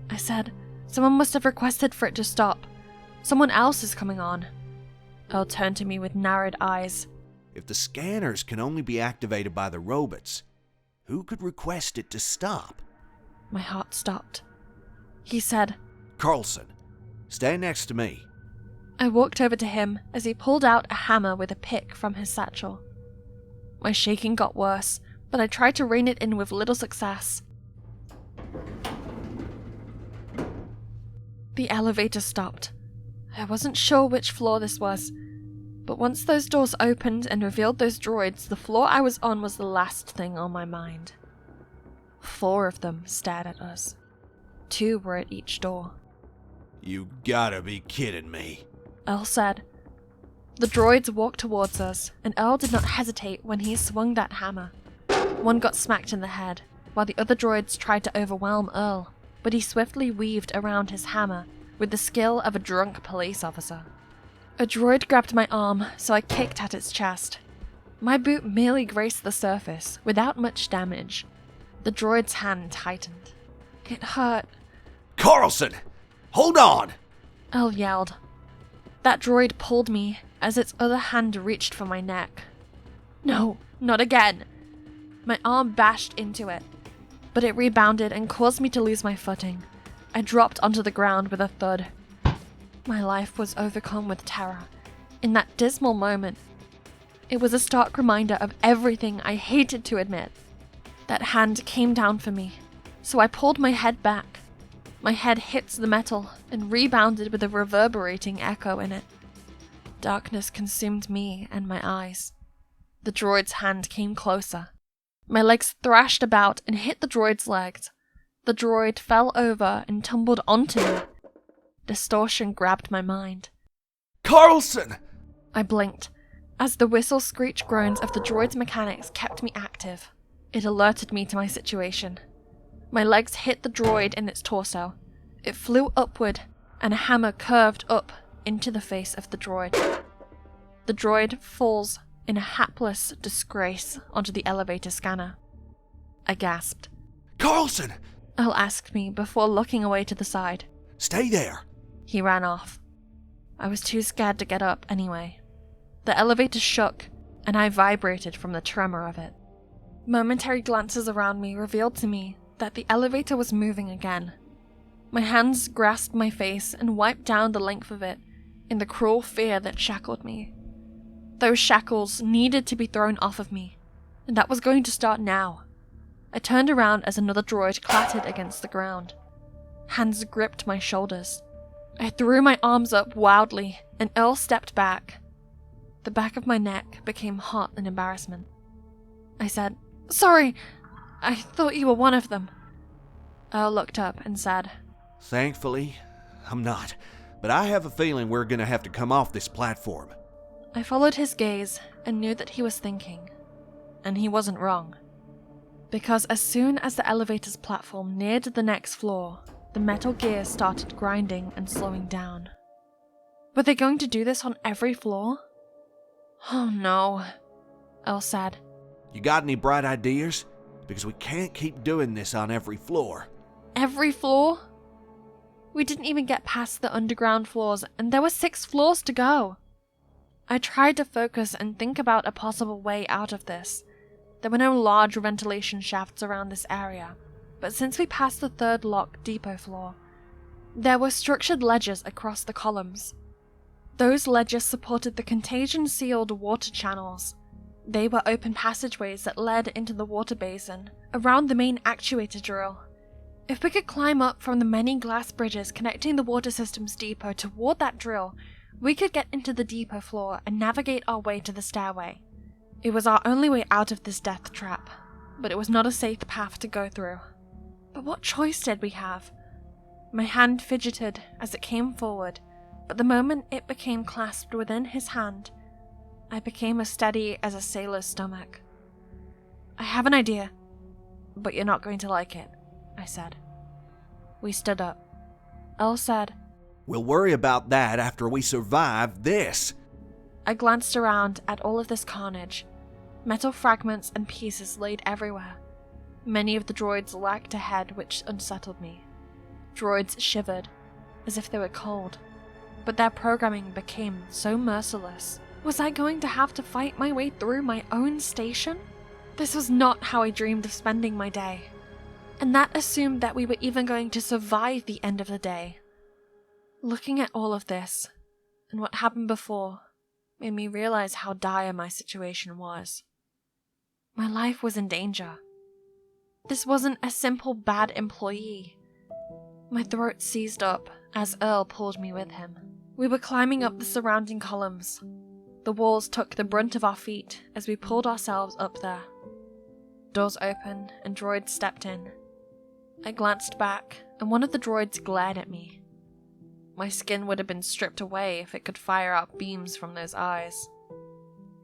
I said, Someone must have requested for it to stop. Someone else is coming on. Earl turned to me with narrowed eyes. If the scanners can only be activated by the robots, who could request it to stop? My heart stopped. He said, Carlson, stand next to me. I walked over to him as he pulled out a hammer with a pick from his satchel. My shaking got worse, but I tried to rein it in with little success. The elevator stopped. I wasn't sure which floor this was, but once those doors opened and revealed those droids, the floor I was on was the last thing on my mind. 4 of them stared at us. 2 were at each door. You gotta be kidding me. Earl said. The droids walked towards us, and Earl did not hesitate when he swung that hammer. One got smacked in the head, while the other droids tried to overwhelm Earl, but he swiftly weaved around his hammer with the skill of a drunk police officer. A droid grabbed my arm, so I kicked at its chest. My boot merely grazed the surface, without much damage. The droid's hand tightened. It hurt. Carlson! Hold on! Earl yelled. That droid pulled me as its other hand reached for my neck. No, not again. My arm bashed into it, but it rebounded and caused me to lose my footing. I dropped onto the ground with a thud. My life was overcome with terror. In that dismal moment, it was a stark reminder of everything I hated to admit. That hand came down for me, so I pulled my head back. My head hit the metal and rebounded with a reverberating echo in it. Darkness consumed me and my eyes. The droid's hand came closer. My legs thrashed about and hit the droid's legs. The droid fell over and tumbled onto me. Distortion grabbed my mind. Carlson! I blinked, as the whistle-screech groans of the droid's mechanics kept me active. It alerted me to my situation. My legs hit the droid in its torso. It flew upward, and a hammer curved up into the face of the droid. The droid falls in a hapless disgrace onto the elevator scanner. I gasped. Carlson! Earl asked me before looking away to the side. Stay there. He ran off. I was too scared to get up anyway. The elevator shook, and I vibrated from the tremor of it. Momentary glances around me revealed to me that the elevator was moving again. My hands grasped my face and wiped down the length of it, in the cruel fear that shackled me. Those shackles needed to be thrown off of me, and that was going to start now. I turned around as another droid clattered against the ground. Hands gripped my shoulders. I threw my arms up wildly, and Earl stepped back. The back of my neck became hot in embarrassment. I said, "Sorry, I thought you were one of them." Earl looked up and said, "Thankfully, I'm not, but I have a feeling we're gonna have to come off this platform." I followed his gaze and knew that he was thinking. And he wasn't wrong. Because as soon as the elevator's platform neared the next floor, the metal gears started grinding and slowing down. Were they going to do this on every floor? "Oh no," Earl said. "You got any bright ideas? Because we can't keep doing this on every floor." Every floor? We didn't even get past the underground floors, and there were 6 floors to go. I tried to focus and think about a possible way out of this. There were no large ventilation shafts around this area, but since we passed the 3rd locked depot floor, there were structured ledges across the columns. Those ledges supported the contagion-sealed water channels. They were open passageways that led into the water basin, around the main actuator drill. If we could climb up from the many glass bridges connecting the water systems depot toward that drill, we could get into the depot floor and navigate our way to the stairway. It was our only way out of this death trap, but it was not a safe path to go through. But what choice did we have? My hand fidgeted as it came forward, but the moment it became clasped within his hand, I became as steady as a sailor's stomach. "I have an idea, but you're not going to like it," I said. We stood up. Earl said, "We'll worry about that after we survive this." I glanced around at all of this carnage. Metal fragments and pieces laid everywhere. Many of the droids lacked a head, which unsettled me. Droids shivered, as if they were cold, but their programming became so merciless. Was I going to have to fight my way through my own station? This was not how I dreamed of spending my day. And that assumed that we were even going to survive the end of the day. Looking at all of this, and what happened before, made me realize how dire my situation was. My life was in danger. This wasn't a simple bad employee. My throat seized up as Earl pulled me with him. We were climbing up the surrounding columns. The walls took the brunt of our feet as we pulled ourselves up there. Doors opened and droids stepped in. I glanced back and one of the droids glared at me. My skin would have been stripped away if it could fire out beams from those eyes.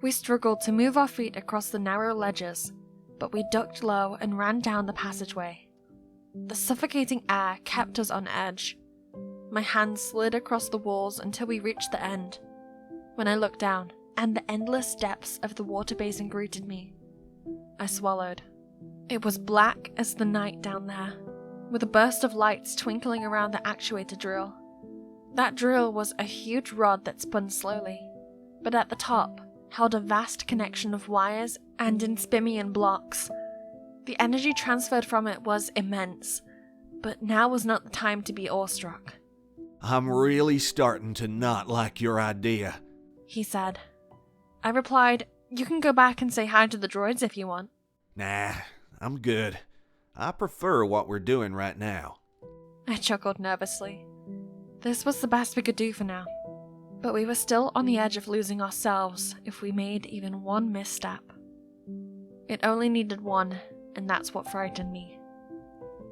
We struggled to move our feet across the narrow ledges, but we ducked low and ran down the passageway. The suffocating air kept us on edge. My hands slid across the walls until we reached the end. When I looked down, and the endless depths of the water basin greeted me, I swallowed. It was black as the night down there, with a burst of lights twinkling around the actuator drill. That drill was a huge rod that spun slowly, but at the top held a vast connection of wires and Inspimian blocks. The energy transferred from it was immense, but now was not the time to be awestruck. "I'm really starting to not like your idea," he said. I replied, "You can go back and say hi to the droids if you want." "Nah, I'm good. I prefer what we're doing right now." I chuckled nervously. This was the best we could do for now, but we were still on the edge of losing ourselves if we made even one misstep. It only needed one, and that's what frightened me.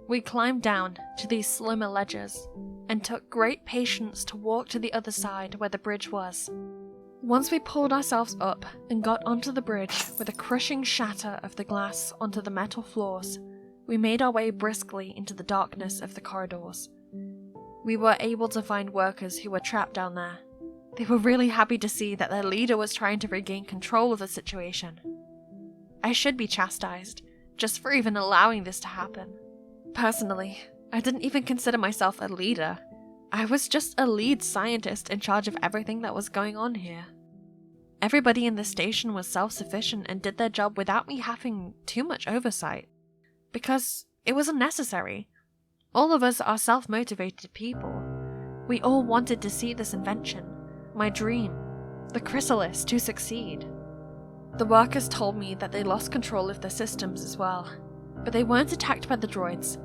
We climbed down to these slimmer ledges and took great patience to walk to the other side where the bridge was. Once we pulled ourselves up and got onto the bridge with a crushing shatter of the glass onto the metal floors, we made our way briskly into the darkness of the corridors. We were able to find workers who were trapped down there. They were really happy to see that their leader was trying to regain control of the situation. I should be chastised, just for even allowing this to happen. Personally, I didn't even consider myself a leader. I was just a lead scientist in charge of everything that was going on here. Everybody in the station was self-sufficient and did their job without me having too much oversight, because it was unnecessary. All of us are self-motivated people. We all wanted to see this invention, my dream, the Chrysalis, to succeed. The workers told me that they lost control of their systems as well, but they weren't attacked by the droids.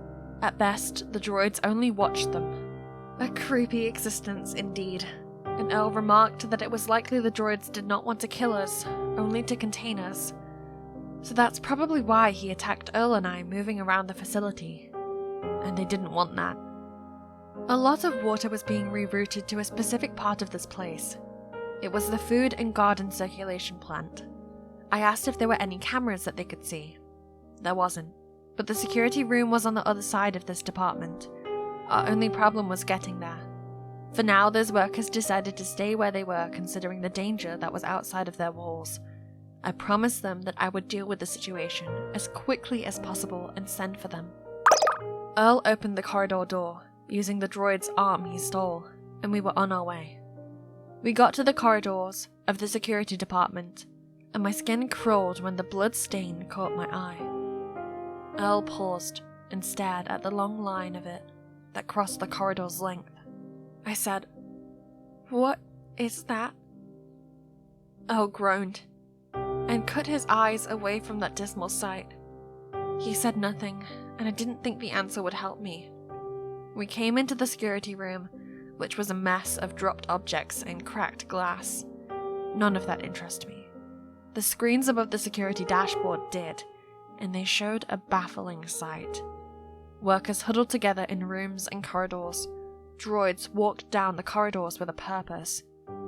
At best, the droids only watched them. A creepy existence indeed. And Earl remarked that it was likely the droids did not want to kill us, only to contain us. So that's probably why he attacked Earl and I moving around the facility. And they didn't want that. A lot of water was being rerouted to a specific part of this place. It was the food and garden circulation plant. I asked if there were any cameras that they could see. There wasn't, but the security room was on the other side of this department. Our only problem was getting there. For now, those workers decided to stay where they were, considering the danger that was outside of their walls. I promised them that I would deal with the situation as quickly as possible and send for them. Earl opened the corridor door, using the droid's arm he stole, and we were on our way. We got to the corridors of the security department, and my skin crawled when the blood stain caught my eye. Earl paused and stared at the long line of it that crossed the corridor's length. I said, "What is that?" Earl groaned and cut his eyes away from that dismal sight. He said nothing, and I didn't think the answer would help me. We came into the security room, which was a mess of dropped objects and cracked glass. None of that interested me. The screens above the security dashboard did, and they showed a baffling sight. Workers huddled together in rooms and corridors. Droids walked down the corridors with a purpose.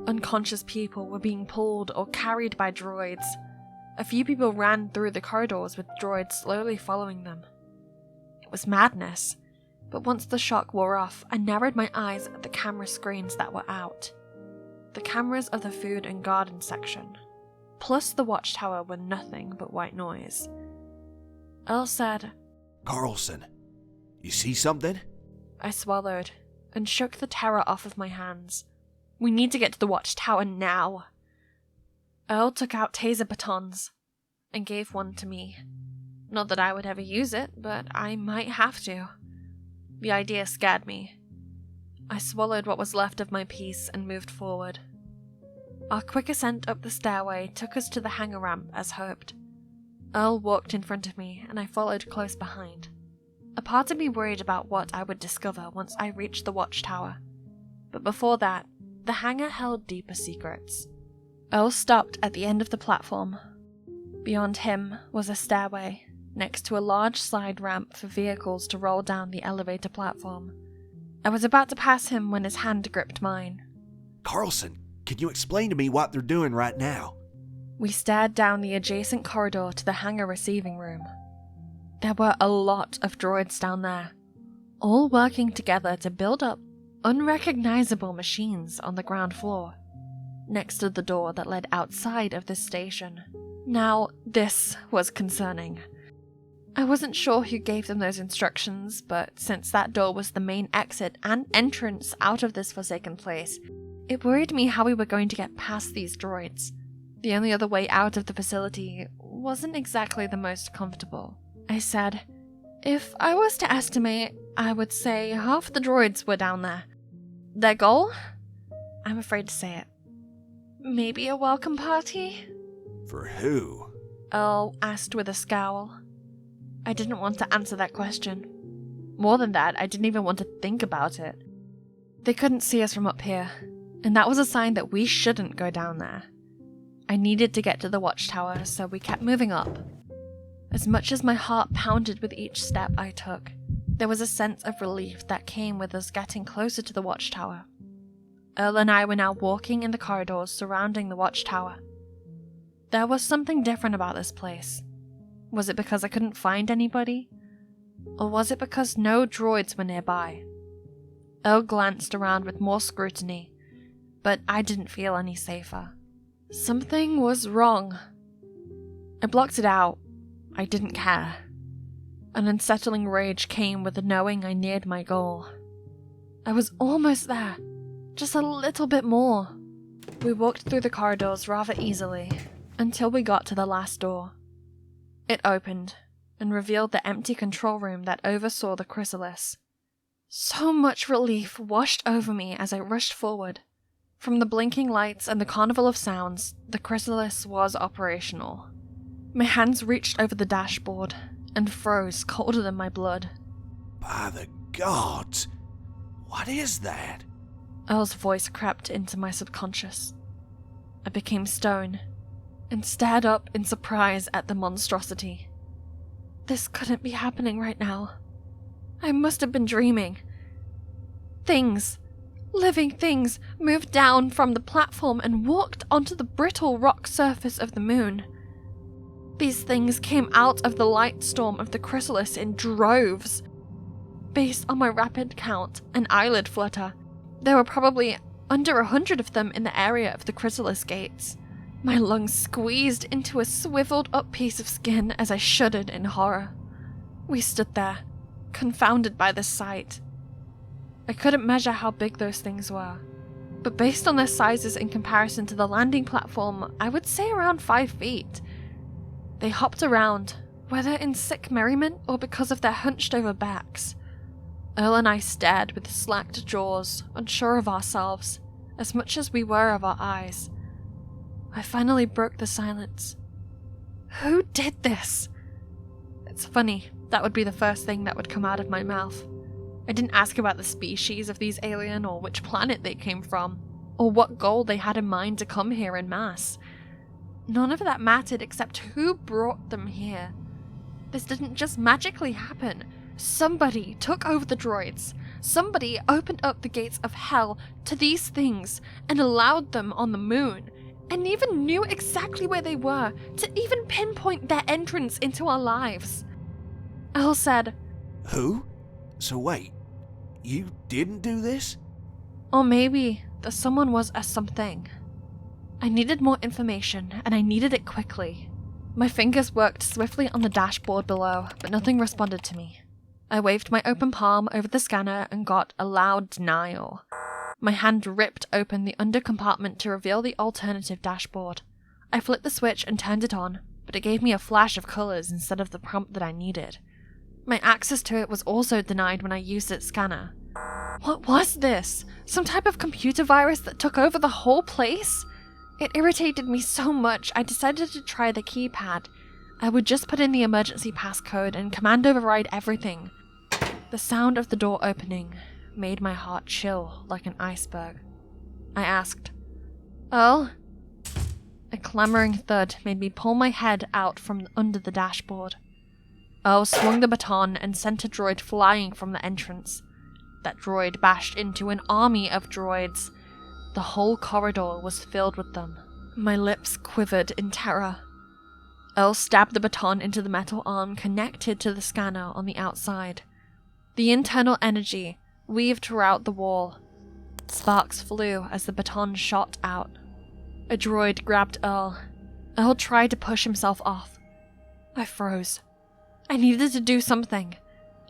Unconscious people were being pulled or carried by droids. A few people ran through the corridors with droids slowly following them. It was madness, but once the shock wore off, I narrowed my eyes at the camera screens that were out. The cameras of the food and garden section, plus the Watchtower, were nothing but white noise. Earl said, "Carlson, you see something?" I swallowed and shook the terror off of my hands. "We need to get to the Watchtower now." Earl took out taser batons and gave one to me. Not that I would ever use it, but I might have to. The idea scared me. I swallowed what was left of my piece and moved forward. Our quick ascent up the stairway took us to the hangar ramp as hoped. Earl walked in front of me and I followed close behind. A part of me worried about what I would discover once I reached the Watchtower. But before that, the hangar held deeper secrets. Earl stopped at the end of the platform. Beyond him was a stairway, next to a large slide ramp for vehicles to roll down the elevator platform. I was about to pass him when his hand gripped mine. "Carlson, can you explain to me what they're doing right now?" We stared down the adjacent corridor to the hangar receiving room. There were a lot of droids down there, all working together to build up unrecognizable machines on the ground floor, next to the door that led outside of the station. Now, this was concerning. I wasn't sure who gave them those instructions, but since that door was the main exit and entrance out of this forsaken place, it worried me how we were going to get past these droids. The only other way out of the facility wasn't exactly the most comfortable. I said, "If I was to estimate, I would say half the droids were down there. Their goal? I'm afraid to say it. Maybe a welcome party?" "For who?" Earl asked with a scowl. I didn't want to answer that question. More than that, I didn't even want to think about it. They couldn't see us from up here, and that was a sign that we shouldn't go down there. I needed to get to the Watchtower, so we kept moving up. As much as my heart pounded with each step I took, there was a sense of relief that came with us getting closer to the Watchtower. Earl and I were now walking in the corridors surrounding the Watchtower. There was something different about this place. Was it because I couldn't find anybody? Or was it because no droids were nearby? Earl glanced around with more scrutiny, but I didn't feel any safer. Something was wrong. I blocked it out. I didn't care. An unsettling rage came with the knowing I neared my goal. I was almost there. Just a little bit more. We walked through the corridors rather easily, until we got to the last door. It opened, and revealed the empty control room that oversaw the Chrysalis. So much relief washed over me as I rushed forward. From the blinking lights and the carnival of sounds, the Chrysalis was operational. My hands reached over the dashboard and froze colder than my blood. By the gods, what is that? Earl's voice crept into my subconscious. I became stone and stared up in surprise at the monstrosity. This couldn't be happening right now. I must have been dreaming. Things, living things, moved down from the platform and walked onto the brittle rock surface of the moon. These things came out of the light storm of the Chrysalis in droves. Based on my rapid count and eyelid flutter, there were probably under 100 of them in the area of the Chrysalis gates. My lungs squeezed into a swiveled up piece of skin as I shuddered in horror. We stood there, confounded by the sight. I couldn't measure how big those things were, but based on their sizes in comparison to the landing platform, I would say around 5 feet. They hopped around, whether in sick merriment or because of their hunched over backs. Earl and I stared with slacked jaws, unsure of ourselves, as much as we were of our eyes. I finally broke the silence. Who did this? It's funny, that would be the first thing that would come out of my mouth. I didn't ask about the species of these alien or which planet they came from, or what goal they had in mind to come here en masse. None of that mattered except who brought them here. This didn't just magically happen. Somebody took over the droids. Somebody opened up the gates of hell to these things and allowed them on the moon, and even knew exactly where they were to even pinpoint their entrance into our lives. Earl said, Who? So wait, you didn't do this? Or maybe the someone was a something. I needed more information, and I needed it quickly. My fingers worked swiftly on the dashboard below, but nothing responded to me. I waved my open palm over the scanner and got a loud denial. My hand ripped open the under compartment to reveal the alternative dashboard. I flipped the switch and turned it on, but it gave me a flash of colors instead of the prompt that I needed. My access to it was also denied when I used its scanner. What was this? Some type of computer virus that took over the whole place? It irritated me so much I decided to try the keypad. I would just put in the emergency passcode and command override everything. The sound of the door opening made my heart chill like an iceberg. I asked, Earl? A clamoring thud made me pull my head out from under the dashboard. Earl swung the baton and sent a droid flying from the entrance. That droid bashed into an army of droids. The whole corridor was filled with them. My lips quivered in terror. Earl stabbed the baton into the metal arm connected to the scanner on the outside. The internal energy weaved throughout the wall. Sparks flew as the baton shot out. A droid grabbed Earl. Earl tried to push himself off. I froze. I needed to do something.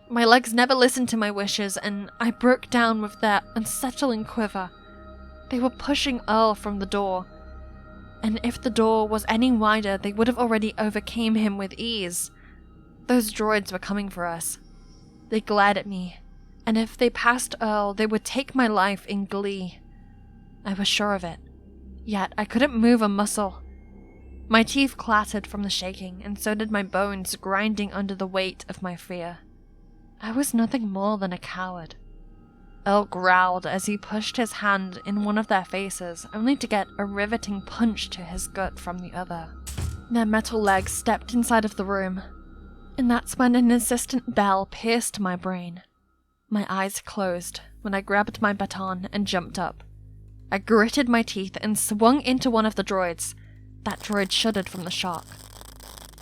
My legs never listened to my wishes, and I broke down with their unsettling quiver. They were pushing Earl from the door, and if the door was any wider, they would have already overcame him with ease. Those droids were coming for us. They glared at me, and if they passed Earl, they would take my life in glee. I was sure of it, yet I couldn't move a muscle. My teeth clattered from the shaking, and so did my bones grinding under the weight of my fear. I was nothing more than a coward. Earl growled as he pushed his hand in one of their faces, only to get a riveting punch to his gut from the other. Their metal legs stepped inside of the room, and that's when an insistent bell pierced my brain. My eyes closed when I grabbed my baton and jumped up. I gritted my teeth and swung into one of the droids. That droid shuddered from the shock.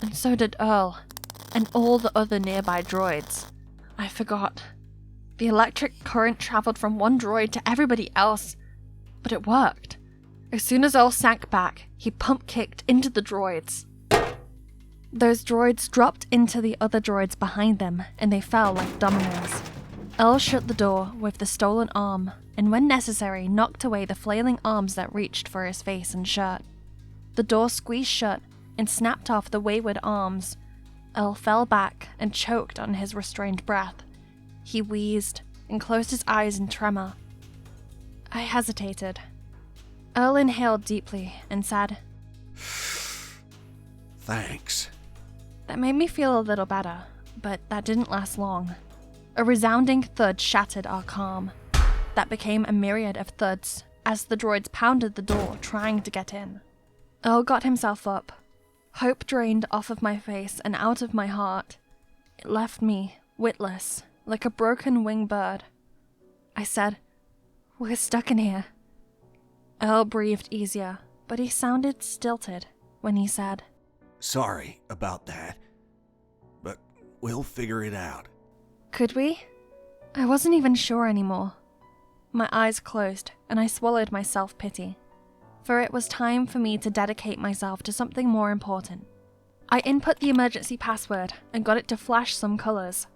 And so did Earl, and all the other nearby droids. I forgot. The electric current traveled from one droid to everybody else, but it worked. As soon as Earl sank back, he pump-kicked into the droids. Those droids dropped into the other droids behind them, and they fell like dominoes. Earl shut the door with the stolen arm, and when necessary, knocked away the flailing arms that reached for his face and shirt. The door squeezed shut and snapped off the wayward arms. Earl fell back and choked on his restrained breath. He wheezed and closed his eyes in tremor. I hesitated. Earl inhaled deeply and said, Thanks. That made me feel a little better, but that didn't last long. A resounding thud shattered our calm. That became a myriad of thuds as the droids pounded the door, trying to get in. Earl got himself up. Hope drained off of my face and out of my heart. It left me, witless, like a broken winged bird. I said, We're stuck in here. Earl breathed easier, but he sounded stilted when he said, Sorry about that, but we'll figure it out. Could we? I wasn't even sure anymore. My eyes closed, and I swallowed my self-pity, for it was time for me to dedicate myself to something more important. I input the emergency password and got it to flash some colors.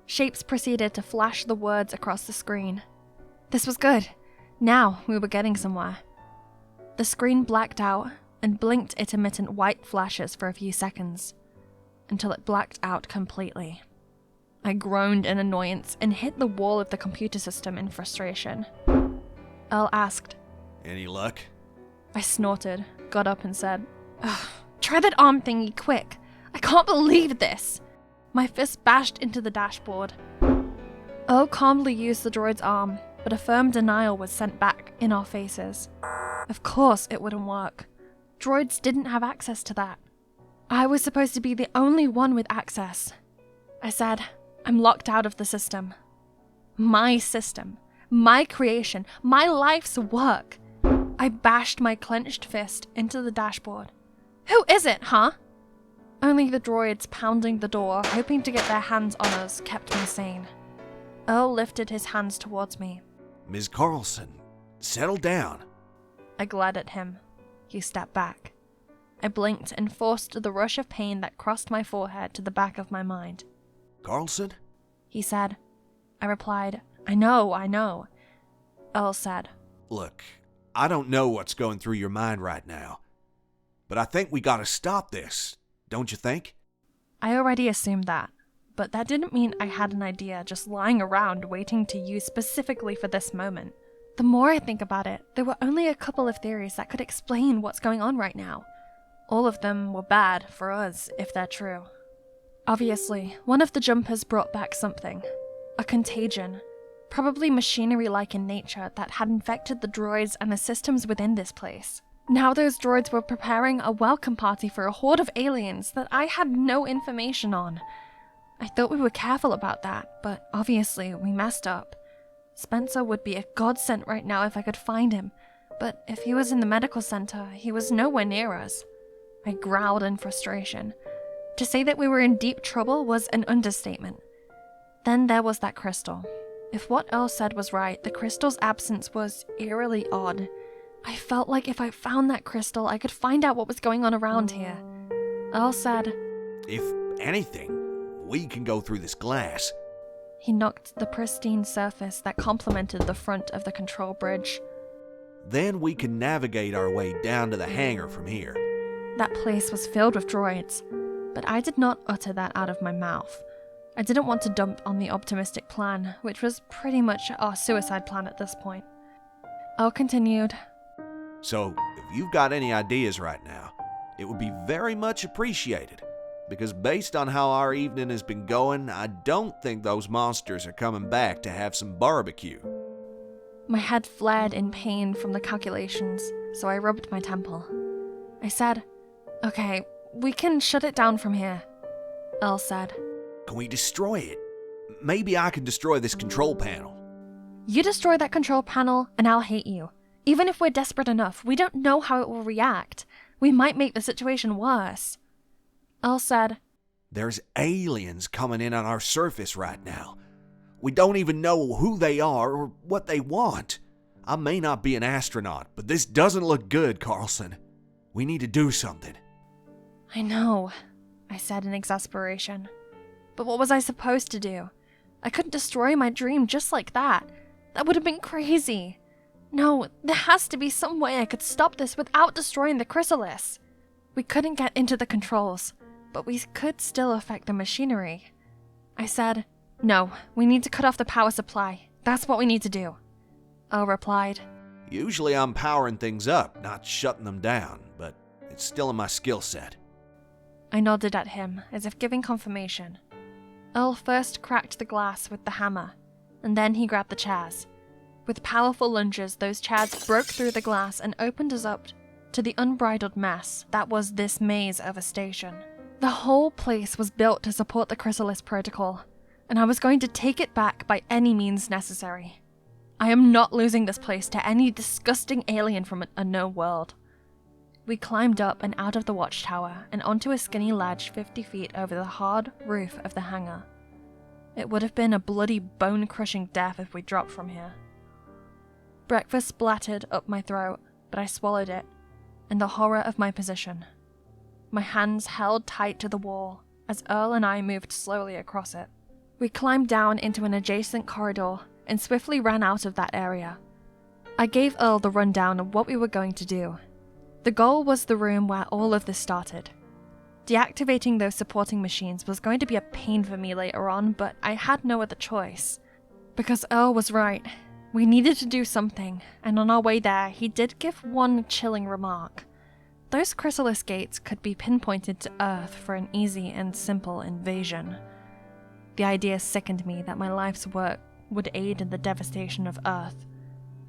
Shapes proceeded to flash the words across the screen. This was good. Now we were getting somewhere. The screen blacked out and blinked intermittent white flashes for a few seconds, until it blacked out completely. I groaned in annoyance and hit the wall of the computer system in frustration. Earl asked, Any luck? I snorted, got up and said, Ugh, try that arm thingy quick. I can't believe this. My fist bashed into the dashboard. Earl calmly used the droid's arm, but a firm denial was sent back in our faces. Of course it wouldn't work. Droids didn't have access to that. I was supposed to be the only one with access. I said, I'm locked out of the system. My system. My creation. My life's work. I bashed my clenched fist into the dashboard. Who is it, huh? Only the droids pounding the door, hoping to get their hands on us, kept me sane. Earl lifted his hands towards me. Ms. Carlson, settle down. I glared at him. He stepped back. I blinked and forced the rush of pain that crossed my forehead to the back of my mind. Carlson? He said. I replied, I know. Earl said, Look, I don't know what's going through your mind right now, but I think we gotta stop this, don't you think? I already assumed that, but that didn't mean I had an idea just lying around waiting to use specifically for this moment. The more I think about it, there were only a couple of theories that could explain what's going on right now. All of them were bad for us, if they're true. Obviously, one of the jumpers brought back something. A contagion. Probably machinery-like in nature that had infected the droids and the systems within this place. Now those droids were preparing a welcome party for a horde of aliens that I had no information on. I thought we were careful about that, but obviously we messed up. Spencer would be a godsend right now if I could find him, but if he was in the medical center, he was nowhere near us. I growled in frustration. To say that we were in deep trouble was an understatement. Then there was that crystal. If what Earl said was right, the crystal's absence was eerily odd. I felt like if I found that crystal, I could find out what was going on around here. Earl said, If anything, we can go through this glass. He knocked the pristine surface that complemented the front of the control bridge. Then we can navigate our way down to the hangar from here. That place was filled with droids, but I did not utter that out of my mouth. I didn't want to dump on the optimistic plan, which was pretty much our suicide plan at this point. Earl continued, So, if you've got any ideas right now, it would be very much appreciated. Because based on how our evening has been going, I don't think those monsters are coming back to have some barbecue. My head flared in pain from the calculations, so I rubbed my temple. I said, Okay, we can shut it down from here. Earl said, Can we destroy it? Maybe I can destroy this control panel. You destroy that control panel and I'll hate you. Even if we're desperate enough, we don't know how it will react. We might make the situation worse. Earl said, There's aliens coming in on our surface right now. We don't even know who they are or what they want. I may not be an astronaut, but this doesn't look good, Carlson. We need to do something. I know, I said in exasperation. But what was I supposed to do? I couldn't destroy my dream just like that. That would have been crazy. No, there has to be some way I could stop this without destroying the Chrysalis. We couldn't get into the controls, but we could still affect the machinery. I said, No, we need to cut off the power supply. That's what we need to do. Earl replied, Usually I'm powering things up, not shutting them down, but it's still in my skill set. I nodded at him, as if giving confirmation. Earl first cracked the glass with the hammer, and then he grabbed the chairs. With powerful lunges, those chairs broke through the glass and opened us up to the unbridled mess that was this maze of a station. The whole place was built to support the Chrysalis protocol, and I was going to take it back by any means necessary. I am not losing this place to any disgusting alien from an unknown world. We climbed up and out of the Watchtower and onto a skinny ledge 50 feet over the hard roof of the hangar. It would have been a bloody bone-crushing death if we dropped from here. Breakfast splattered up my throat, but I swallowed it, in the horror of my position. My hands held tight to the wall as Earl and I moved slowly across it. We climbed down into an adjacent corridor and swiftly ran out of that area. I gave Earl the rundown of what we were going to do. The goal was the room where all of this started. Deactivating those supporting machines was going to be a pain for me later on, but I had no other choice. Because Earl was right. We needed to do something, and on our way there, he did give one chilling remark. Those Chrysalis gates could be pinpointed to Earth for an easy and simple invasion. The idea sickened me that my life's work would aid in the devastation of Earth.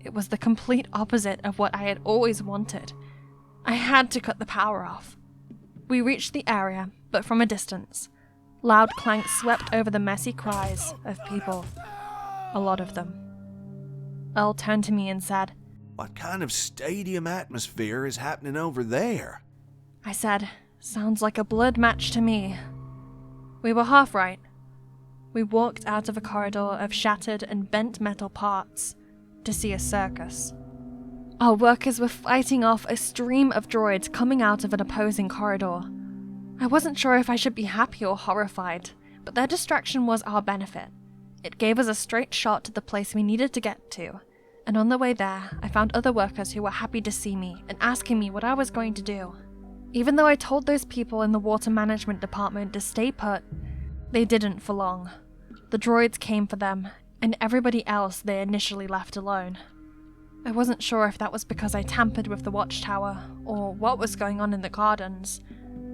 It was the complete opposite of what I had always wanted. I had to cut the power off. We reached the area, but from a distance. Loud clanks swept over the messy cries of people. A lot of them. Earl turned to me and said, "What kind of stadium atmosphere is happening over there?" I said, "Sounds like a blood match to me." We were half right. We walked out of a corridor of shattered and bent metal parts to see a circus. Our workers were fighting off a stream of droids coming out of an opposing corridor. I wasn't sure if I should be happy or horrified, but their distraction was our benefit. It gave us a straight shot to the place we needed to get to, and on the way there, I found other workers who were happy to see me and asking me what I was going to do. Even though I told those people in the water management department to stay put, they didn't for long. The droids came for them, and everybody else they initially left alone. I wasn't sure if that was because I tampered with the Watchtower, or what was going on in the gardens.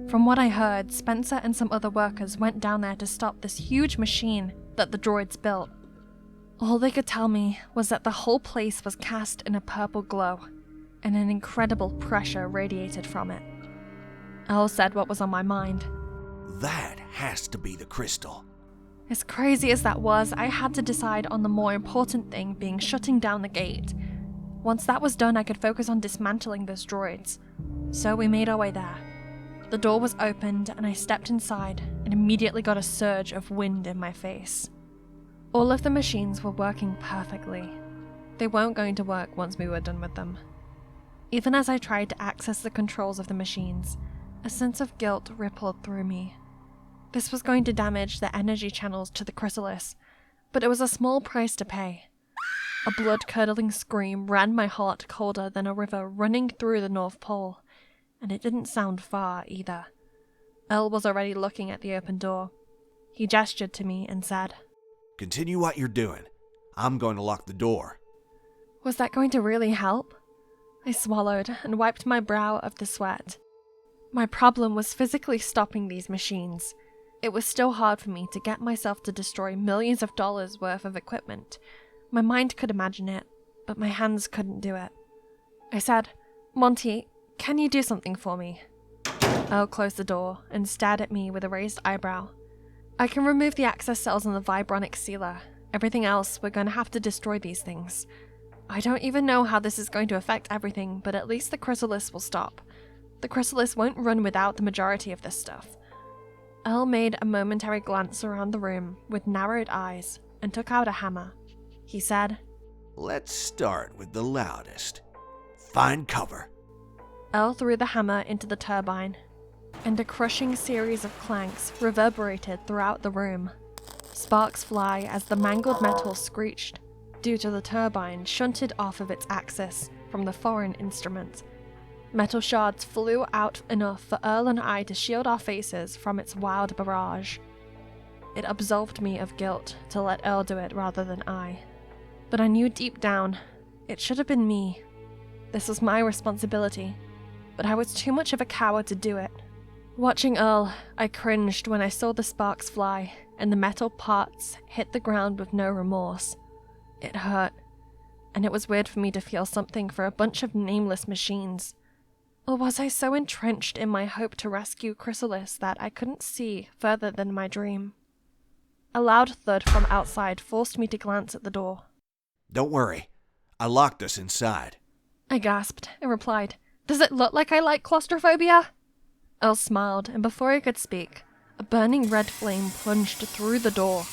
From what I heard, Spencer and some other workers went down there to stop this huge machine that the droids built. All they could tell me was that the whole place was cast in a purple glow, and an incredible pressure radiated from it. Earl said what was on my mind. "That has to be the crystal." As crazy as that was, I had to decide on the more important thing being shutting down the gate. Once that was done, I could focus on dismantling those droids. So we made our way there. The door was opened, and I stepped inside and immediately got a surge of wind in my face. All of the machines were working perfectly. They weren't going to work once we were done with them. Even as I tried to access the controls of the machines, a sense of guilt rippled through me. This was going to damage the energy channels to the Chrysalis, but it was a small price to pay. A blood-curdling scream ran my heart colder than a river running through the North Pole, and it didn't sound far either. Earl was already looking at the open door. He gestured to me and said, "Continue what you're doing. I'm going to lock the door." Was that going to really help? I swallowed and wiped my brow of the sweat. My problem was physically stopping these machines. It was still hard for me to get myself to destroy millions of dollars worth of equipment. My mind could imagine it, but my hands couldn't do it. I said, "Monty, can you do something for me?" Earl closed the door and stared at me with a raised eyebrow. "I can remove the access cells on the vibronic sealer. Everything else, we're going to have to destroy these things. I don't even know how this is going to affect everything, but at least the Chrysalis will stop. The Chrysalis won't run without the majority of this stuff." Earl made a momentary glance around the room with narrowed eyes and took out a hammer. He said, "Let's start with the loudest. Find cover." Earl threw the hammer into the turbine, and a crushing series of clanks reverberated throughout the room. Sparks fly as the mangled metal screeched, due to the turbine shunted off of its axis from the foreign instrument. Metal shards flew out enough for Earl and I to shield our faces from its wild barrage. It absolved me of guilt to let Earl do it rather than I. But I knew deep down, it should have been me, This was my responsibility, but I was too much of a coward to do it. Watching Earl, I cringed when I saw the sparks fly and the metal parts hit the ground with no remorse. It hurt, and it was weird for me to feel something for a bunch of nameless machines. Or was I so entrenched in my hope to rescue Chrysalis that I couldn't see further than my dream? A loud thud from outside forced me to glance at the door. Don't worry. I locked us inside. I gasped and replied, "Does it look like I like claustrophobia?" Earl smiled, and before I could speak, a burning red flame plunged through the door.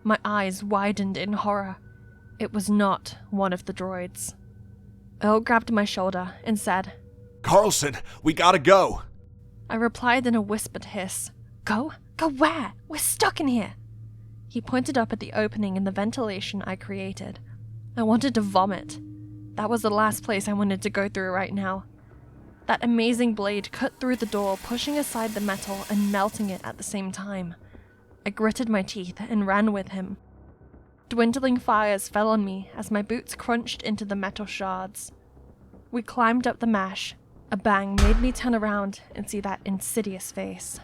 My eyes widened in horror. It was not one of the droids. Earl grabbed my shoulder and said, Carlson, we gotta go. I replied in a whispered hiss. Go? Go where? We're stuck in here. He pointed up at the opening in the ventilation I created. I wanted to vomit. That was the last place I wanted to go through right now. That amazing blade cut through the door, pushing aside the metal and melting it at the same time. I gritted my teeth and ran with him. Dwindling fires fell on me as my boots crunched into the metal shards. We climbed up the mesh. A bang made me turn around and see that insidious face.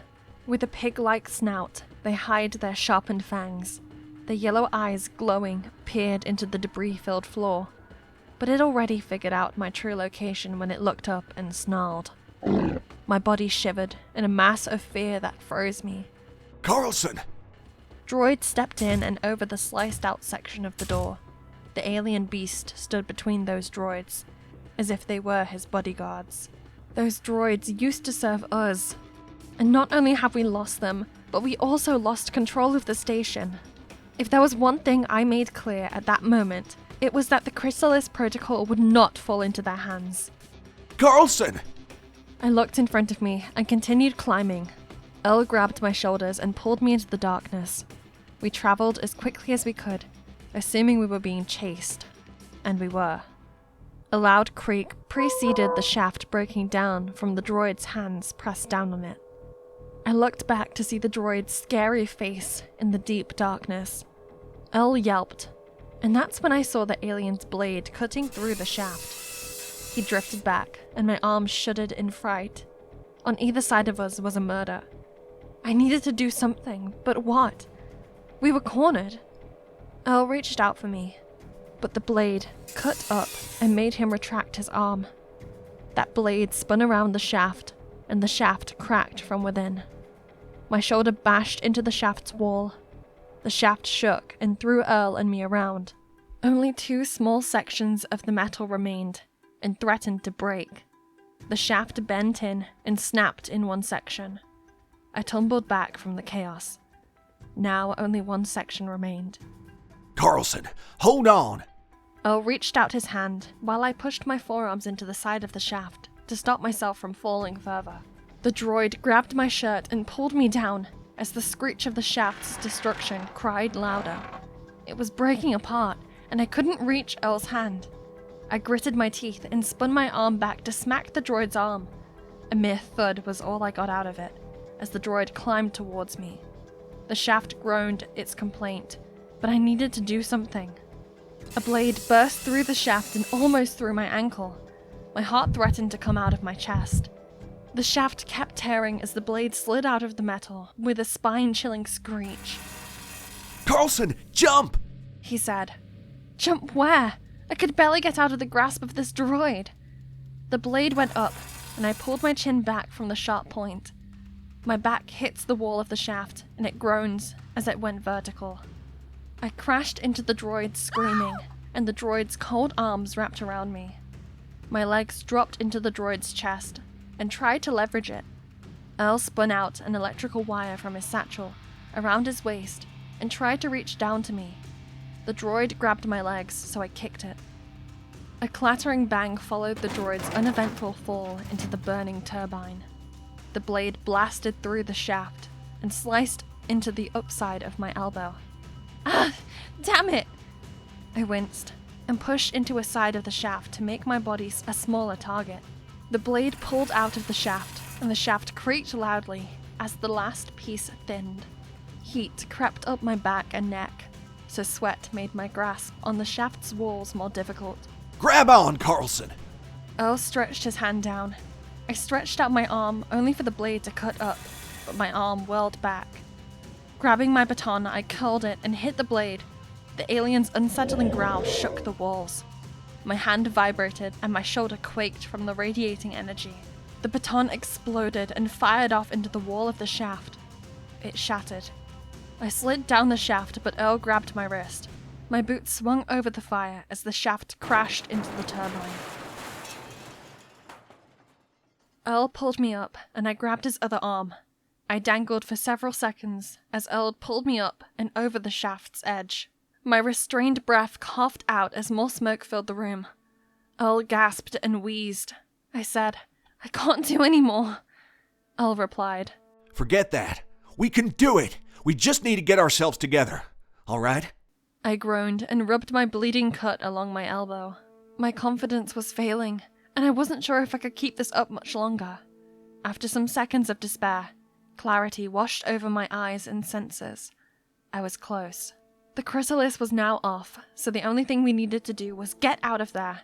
With a pig-like snout, they hide their sharpened fangs. Their yellow eyes, glowing, peered into the debris-filled floor. But it already figured out my true location when it looked up and snarled. My body shivered in a mass of fear that froze me. Carlson! Droid stepped in and over the sliced-out section of the door. The alien beast stood between those droids, as if they were his bodyguards. Those droids used to serve us. And not only have we lost them, but we also lost control of the station. If there was one thing I made clear at that moment, it was that the Chrysalis protocol would not fall into their hands. Carlson! I looked in front of me and continued climbing. Earl grabbed my shoulders and pulled me into the darkness. We traveled as quickly as we could, assuming we were being chased. And we were. A loud creak preceded the shaft breaking down from the droid's hands pressed down on it. I looked back to see the droid's scary face in the deep darkness. Earl yelped, and that's when I saw the alien's blade cutting through the shaft. He drifted back, and my arms shuddered in fright. On either side of us was a murder. I needed to do something, but what? We were cornered. Earl reached out for me, but the blade cut up and made him retract his arm. That blade spun around the shaft, and the shaft cracked from within. My shoulder bashed into the shaft's wall. The shaft shook and threw Earl and me around. Only 2 small sections of the metal remained, and threatened to break. The shaft bent in and snapped in one section. I tumbled back from the chaos. Now only 1 section remained. Carlson, hold on! Earl reached out his hand while I pushed my forearms into the side of the shaft to stop myself from falling further. The droid grabbed my shirt and pulled me down as the screech of the shaft's destruction cried louder. It was breaking apart, and I couldn't reach Earl's hand. I gritted my teeth and spun my arm back to smack the droid's arm. A mere thud was all I got out of it as the droid climbed towards me. The shaft groaned its complaint, but I needed to do something. A blade burst through the shaft and almost through my ankle. My heart threatened to come out of my chest. The shaft kept tearing as the blade slid out of the metal with a spine-chilling screech. Carlson, jump! He said. Jump where? I could barely get out of the grasp of this droid. The blade went up, and I pulled my chin back from the sharp point. My back hits the wall of the shaft, and it groans as it went vertical. I crashed into the droid screaming, and the droid's cold arms wrapped around me. My legs dropped into the droid's chest, and tried to leverage it. Earl spun out an electrical wire from his satchel around his waist and tried to reach down to me. The droid grabbed my legs, so I kicked it. A clattering bang followed the droid's uneventful fall into the burning turbine. The blade blasted through the shaft and sliced into the upside of my elbow. Ah, damn it! I winced and pushed into a side of the shaft to make my body a smaller target. The blade pulled out of the shaft, and the shaft creaked loudly as the last piece thinned. Heat crept up my back and neck, so sweat made my grasp on the shaft's walls more difficult. Grab on, Carlson! Earl stretched his hand down. I stretched out my arm, only for the blade to cut up, but my arm whirled back. Grabbing my baton, I curled it and hit the blade. The alien's unsettling growl shook the walls. My hand vibrated and my shoulder quaked from the radiating energy. The baton exploded and fired off into the wall of the shaft. It shattered. I slid down the shaft, but Earl grabbed my wrist. My boot swung over the fire as the shaft crashed into the turbine. Earl pulled me up, and I grabbed his other arm. I dangled for several seconds as Earl pulled me up and over the shaft's edge. My restrained breath coughed out as more smoke filled the room. Earl gasped and wheezed. I said, "I can't do any more." Earl replied, "Forget that. We can do it. We just need to get ourselves together. All right?" I groaned and rubbed my bleeding cut along my elbow. My confidence was failing, and I wasn't sure if I could keep this up much longer. After some seconds of despair, clarity washed over my eyes and senses. I was close. The Chrysalis was now off, so the only thing we needed to do was get out of there.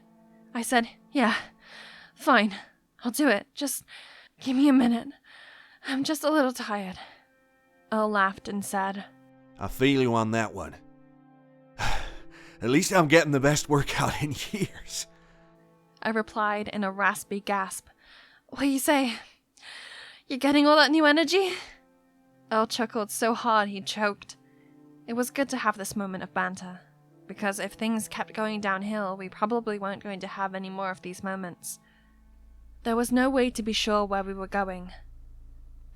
I said, "Yeah, fine, I'll do it. Just give me a minute. I'm just a little tired." Earl laughed and said, "I feel you on that one. At least I'm getting the best workout in years." I replied in a raspy gasp. "What do you say? You're getting all that new energy?" Earl chuckled so hard he choked. It was good to have this moment of banter, because if things kept going downhill, we probably weren't going to have any more of these moments. There was no way to be sure where we were going,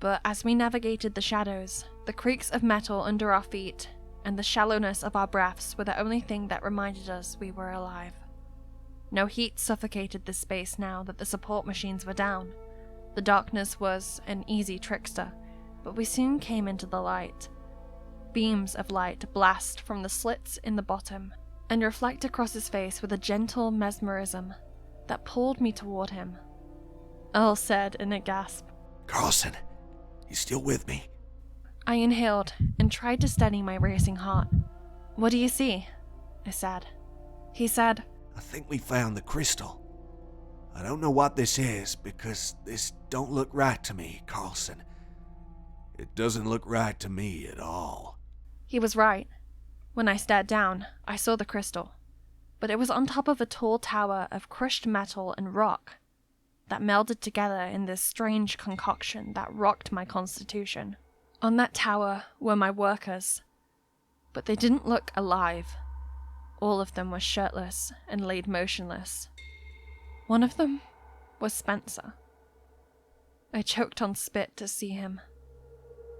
but as we navigated the shadows, the creaks of metal under our feet and the shallowness of our breaths were the only thing that reminded us we were alive. No heat suffocated this space now that the support machines were down. The darkness was an easy trickster, but we soon came into the light. Beams of light blast from the slits in the bottom and reflect across his face with a gentle mesmerism that pulled me toward him. Earl said in a gasp, "Carlson, you still with me?" I inhaled and tried to steady my racing heart. "What do you see?" I said. He said, "I think we found the crystal. I don't know what this is because this don't look right to me, Carlson. It doesn't look right to me at all." He was right. When I stared down, I saw the crystal, but it was on top of a tall tower of crushed metal and rock that melded together in this strange concoction that rocked my constitution. On that tower were my workers, but they didn't look alive. All of them were shirtless and laid motionless. One of them was Spencer. I choked on spit to see him.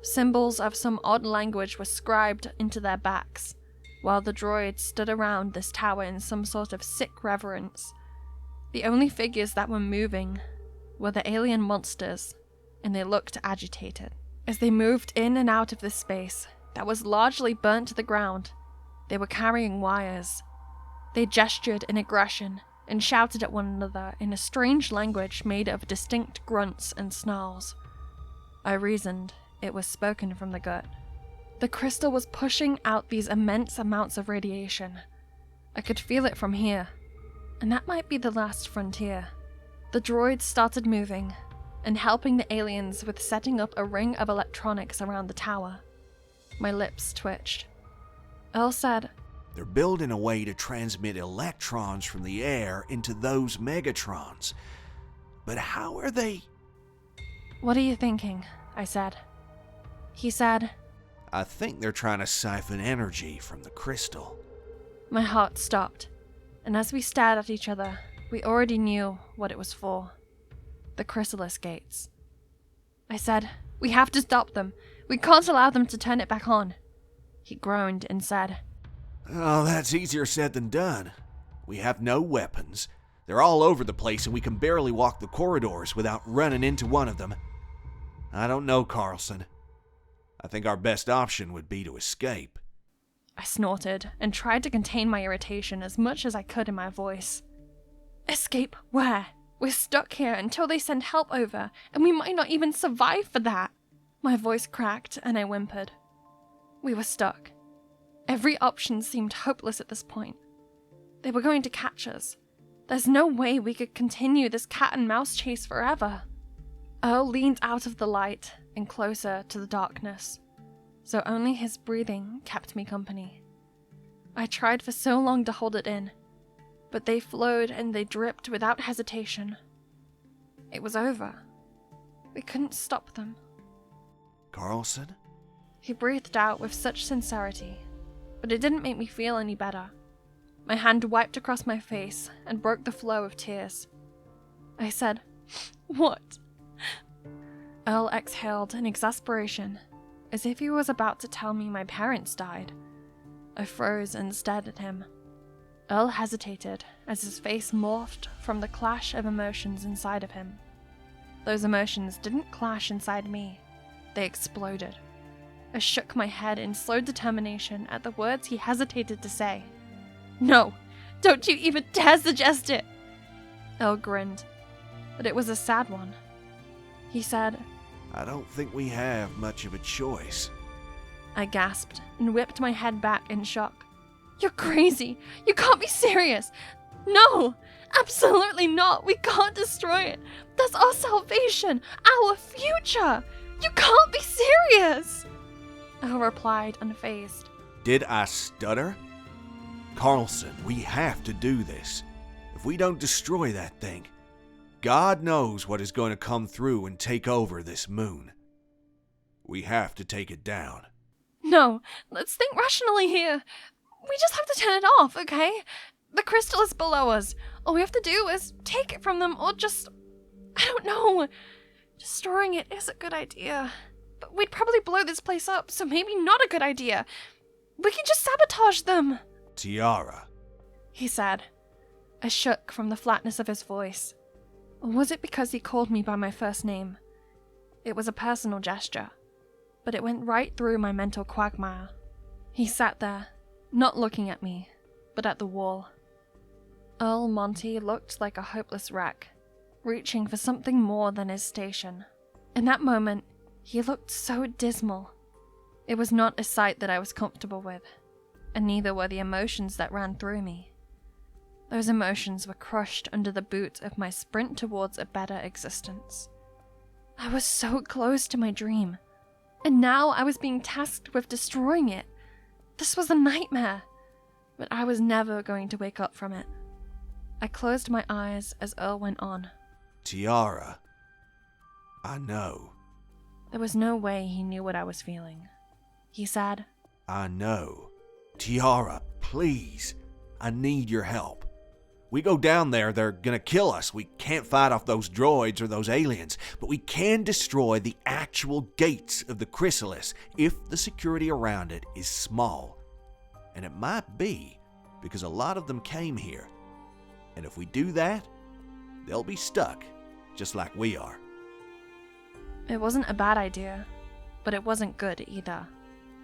Symbols of some odd language were scribed into their backs, while the droids stood around this tower in some sort of sick reverence. The only figures that were moving were the alien monsters, and they looked agitated. As they moved in and out of this space that was largely burnt to the ground, they were carrying wires. They gestured in aggression and shouted at one another in a strange language made of distinct grunts and snarls. I reasoned it was spoken from the gut. The crystal was pushing out these immense amounts of radiation. I could feel it from here, and that might be the last frontier. The droids started moving and helping the aliens with setting up a ring of electronics around the tower. My lips twitched. Earl said, "They're building a way to transmit electrons from the air into those megatrons. But how are they?" "What are you thinking?" I said. He said, "I think they're trying to siphon energy from the crystal." My heart stopped, and as we stared at each other, we already knew what it was for. The Chrysalis gates. I said, "We have to stop them. We can't allow them to turn it back on." He groaned and said, "Oh, that's easier said than done. We have no weapons. They're all over the place and we can barely walk the corridors without running into one of them. I don't know, Carlson. I think our best option would be to escape." I snorted and tried to contain my irritation as much as I could in my voice. "Escape where? We're stuck here until they send help over, and we might not even survive for that." My voice cracked and I whimpered. We were stuck. Every option seemed hopeless at this point. They were going to catch us. There's no way we could continue this cat and mouse chase forever. Earl leaned out of the light and closer to the darkness, so only his breathing kept me company. I tried for so long to hold it in, but they flowed and they dripped without hesitation. It was over. We couldn't stop them. Carlson? He breathed out with such sincerity, but it didn't make me feel any better. My hand wiped across my face and broke the flow of tears. I said, "What?" Earl exhaled in exasperation, as if he was about to tell me my parents died. I froze and stared at him. Earl hesitated as his face morphed from the clash of emotions inside of him. Those emotions didn't clash inside me. They exploded. I shook my head in slow determination at the words he hesitated to say. "No, don't you even dare suggest it!" Earl grinned, but it was a sad one. He said, I don't think we have much of a choice. I gasped and whipped my head back in shock. "You're crazy! You can't be serious! No! Absolutely not! We can't destroy it! That's our salvation! Our future! You can't be serious!" Earl replied unfazed. Did I stutter? Carlson, we have to do this. If we don't destroy that thing, God knows what is going to come through and take over this moon. We have to take it down. No, let's think rationally here. We just have to turn it off, okay? The crystal is below us. All we have to do is take it from them or just... I don't know. Destroying it is a good idea. But we'd probably blow this place up, so maybe not a good idea. We can just sabotage them. Tiara, he said. I shook from the flatness of his voice. Or was it because he called me by my first name? It was a personal gesture, but it went right through my mental quagmire. He sat there, not looking at me, but at the wall. Earl Monty looked like a hopeless wreck, reaching for something more than his station. In that moment, he looked so dismal. It was not a sight that I was comfortable with, and neither were the emotions that ran through me. Those emotions were crushed under the boot of my sprint towards a better existence. I was so close to my dream, and now I was being tasked with destroying it. This was a nightmare, but I was never going to wake up from it. I closed my eyes as Earl went on. Tiara, I know. There was no way he knew what I was feeling. He said, I know. Tiara, please, I need your help. We go down there, they're gonna kill us. We can't fight off those droids or those aliens, but we can destroy the actual gates of the Chrysalis if the security around it is small. And it might be because a lot of them came here. And if we do that, they'll be stuck, just like we are. It wasn't a bad idea, but it wasn't good either.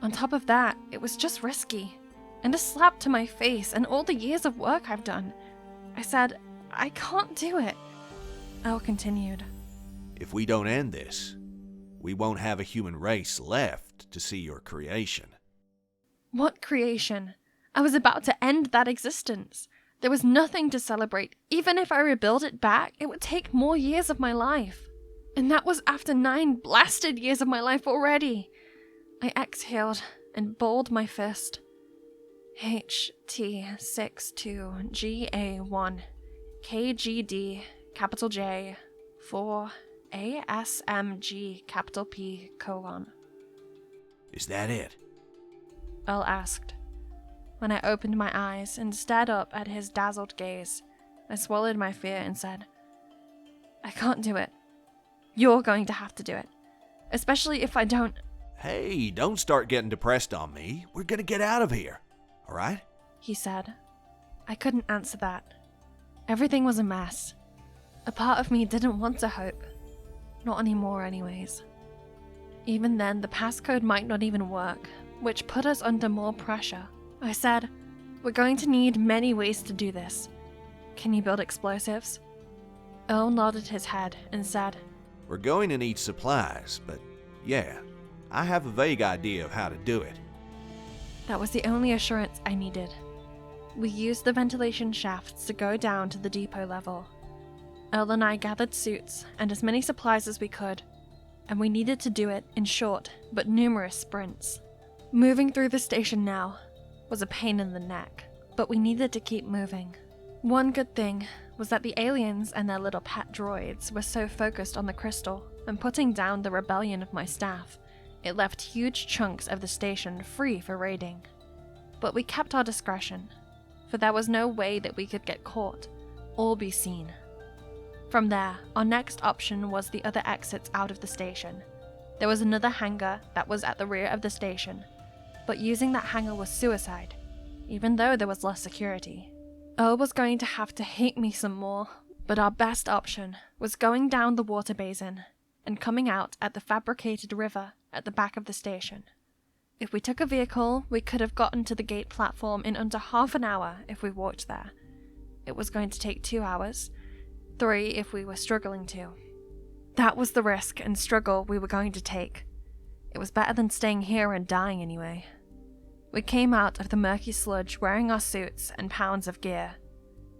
On top of that, it was just risky, and a slap to my face and all the years of work I've done. I said, I can't do it. Earl continued. If we don't end this, we won't have a human race left to see your creation. What creation? I was about to end that existence. There was nothing to celebrate. Even if I rebuild it back, it would take more years of my life. And that was after 9 blasted years of my life already. I exhaled and balled my fist. HT62GA1 KGD capital J 4 ASMG capital P : Is that it? Earl asked. When I opened my eyes and stared up at his dazzled gaze, I swallowed my fear and said, I can't do it. You're going to have to do it. Especially if I don't... Hey, don't start getting depressed on me. We're gonna get out of here. All right? He said. I couldn't answer that. Everything was a mess. A part of me didn't want to hope. Not anymore anyways. Even then, the passcode might not even work, which put us under more pressure. I said, we're going to need many ways to do this. Can you build explosives? Earl nodded his head and said, We're going to need supplies, but yeah, I have a vague idea of how to do it. That was the only assurance I needed. We used the ventilation shafts to go down to the depot level. Earl and I gathered suits and as many supplies as we could, and we needed to do it in short but numerous sprints. Moving through the station now was a pain in the neck, but we needed to keep moving. One good thing was that the aliens and their little pet droids were so focused on the crystal and putting down the rebellion of my staff, it left huge chunks of the station free for raiding. But we kept our discretion, for there was no way that we could get caught or be seen. From there, our next option was the other exits out of the station. There was another hangar that was at the rear of the station, but using that hangar was suicide, even though there was less security. Earl was going to have to hate me some more, but our best option was going down the water basin and coming out at the fabricated river at the back of the station. If we took a vehicle, we could have gotten to the gate platform in under half an hour if we walked there. It was going to take 2 hours, 3 if we were struggling to. That was the risk and struggle we were going to take. It was better than staying here and dying anyway. We came out of the murky sludge wearing our suits and pounds of gear.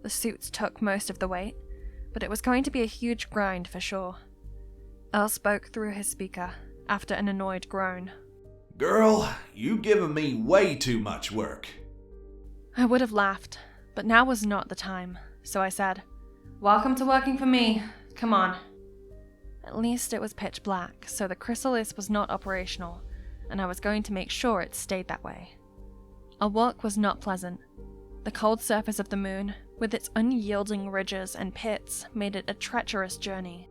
The suits took most of the weight, but it was going to be a huge grind for sure. Earl spoke through his speaker after an annoyed groan. Girl, you giving me way too much work. I would have laughed, but now was not the time, so I said, "Welcome to working for me. Come on." At least it was pitch black, so the Chrysalis was not operational, and I was going to make sure it stayed that way. Our walk was not pleasant. The cold surface of the moon, with its unyielding ridges and pits, made it a treacherous journey.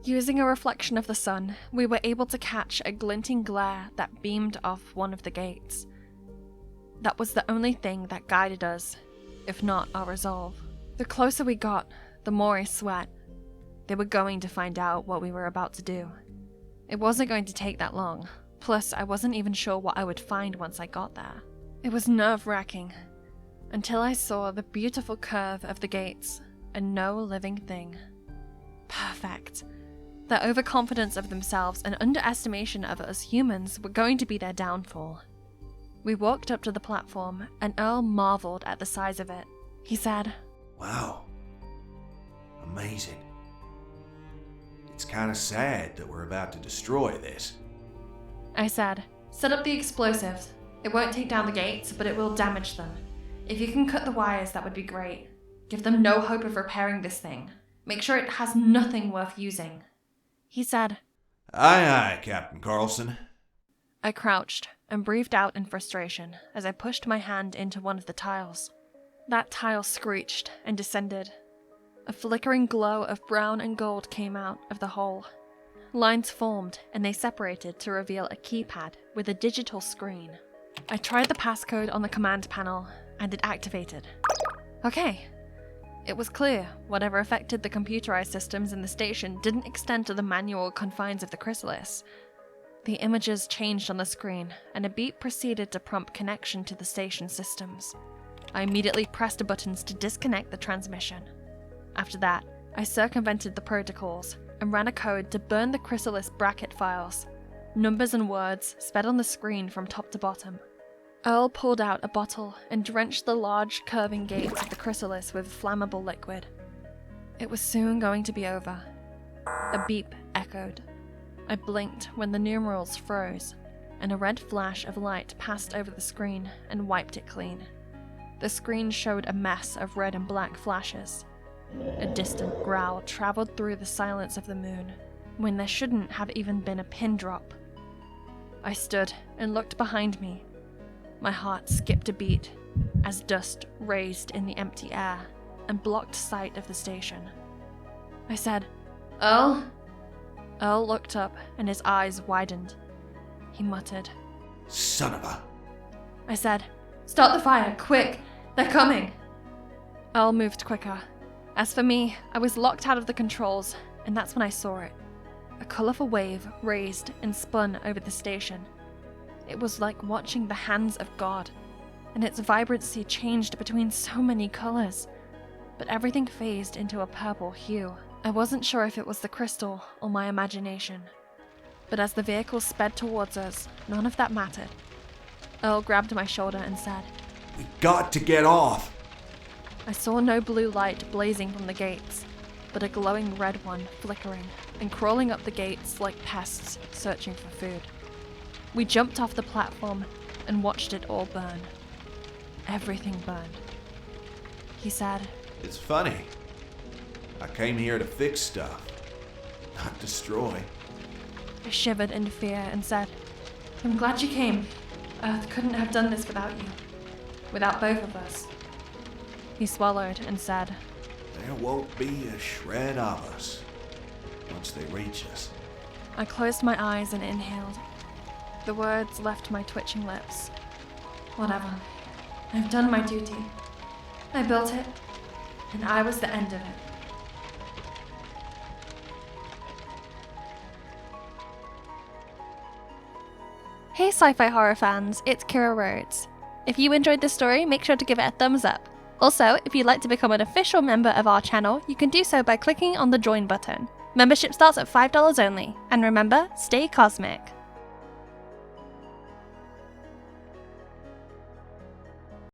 Using a reflection of the sun, we were able to catch a glinting glare that beamed off one of the gates. That was the only thing that guided us, if not our resolve. The closer we got, the more I sweat. They were going to find out what we were about to do. It wasn't going to take that long, plus I wasn't even sure what I would find once I got there. It was nerve-wracking, until I saw the beautiful curve of the gates and no living thing. Perfect. Their overconfidence of themselves and underestimation of us humans were going to be their downfall. We walked up to the platform, and Earl marveled at the size of it. He said, Wow. Amazing. It's kind of sad that we're about to destroy this. I said, "Set up the explosives. It won't take down the gates, but it will damage them. If you can cut the wires, that would be great. Give them no hope of repairing this thing. Make sure it has nothing worth using." He said, Aye, aye, Captain Carlson. I crouched and breathed out in frustration as I pushed my hand into one of the tiles. That tile screeched and descended. A flickering glow of brown and gold came out of the hole. Lines formed and they separated to reveal a keypad with a digital screen. I tried the passcode on the command panel and it activated. Okay. It was clear whatever affected the computerized systems in the station didn't extend to the manual confines of the Chrysalis. The images changed on the screen, and a beep proceeded to prompt connection to the station systems. I immediately pressed the buttons to disconnect the transmission. After that, I circumvented the protocols and ran a code to burn the Chrysalis bracket files. Numbers and words sped on the screen from top to bottom. Earl pulled out a bottle and drenched the large, curving gates of the Chrysalis with flammable liquid. It was soon going to be over. A beep echoed. I blinked when the numerals froze, and a red flash of light passed over the screen and wiped it clean. The screen showed a mess of red and black flashes. A distant growl traveled through the silence of the moon, when there shouldn't have even been a pin drop. I stood and looked behind me. My heart skipped a beat as dust raised in the empty air and blocked sight of the station. I said, "Earl?" Earl looked up and his eyes widened. He muttered, Son of a... I said, "Start the fire, quick! They're coming!" Earl moved quicker. As for me, I was locked out of the controls, and that's when I saw it. A colourful wave raised and spun over the station. It was like watching the hands of God, and its vibrancy changed between so many colours, but everything phased into a purple hue. I wasn't sure if it was the crystal or my imagination, but as the vehicle sped towards us, none of that mattered. Earl grabbed my shoulder and said, We got to get off. I saw no blue light blazing from the gates, but a glowing red one flickering and crawling up the gates like pests searching for food. We jumped off the platform and watched it all burn. Everything burned. He said, It's funny. I came here to fix stuff, not destroy. I shivered in fear and said, I'm glad you came. Earth couldn't have done this without you. Without both of us. He swallowed and said, There won't be a shred of us once they reach us. I closed my eyes and inhaled. The words left my twitching lips. Whatever. I've done my duty. I built it, and I was the end of it. Hey sci-fi horror fans, it's Kira Rhodes. If you enjoyed this story, make sure to give it a thumbs up. Also, if you'd like to become an official member of our channel, you can do so by clicking on the join button. Membership starts at $5 only, and remember, stay cosmic.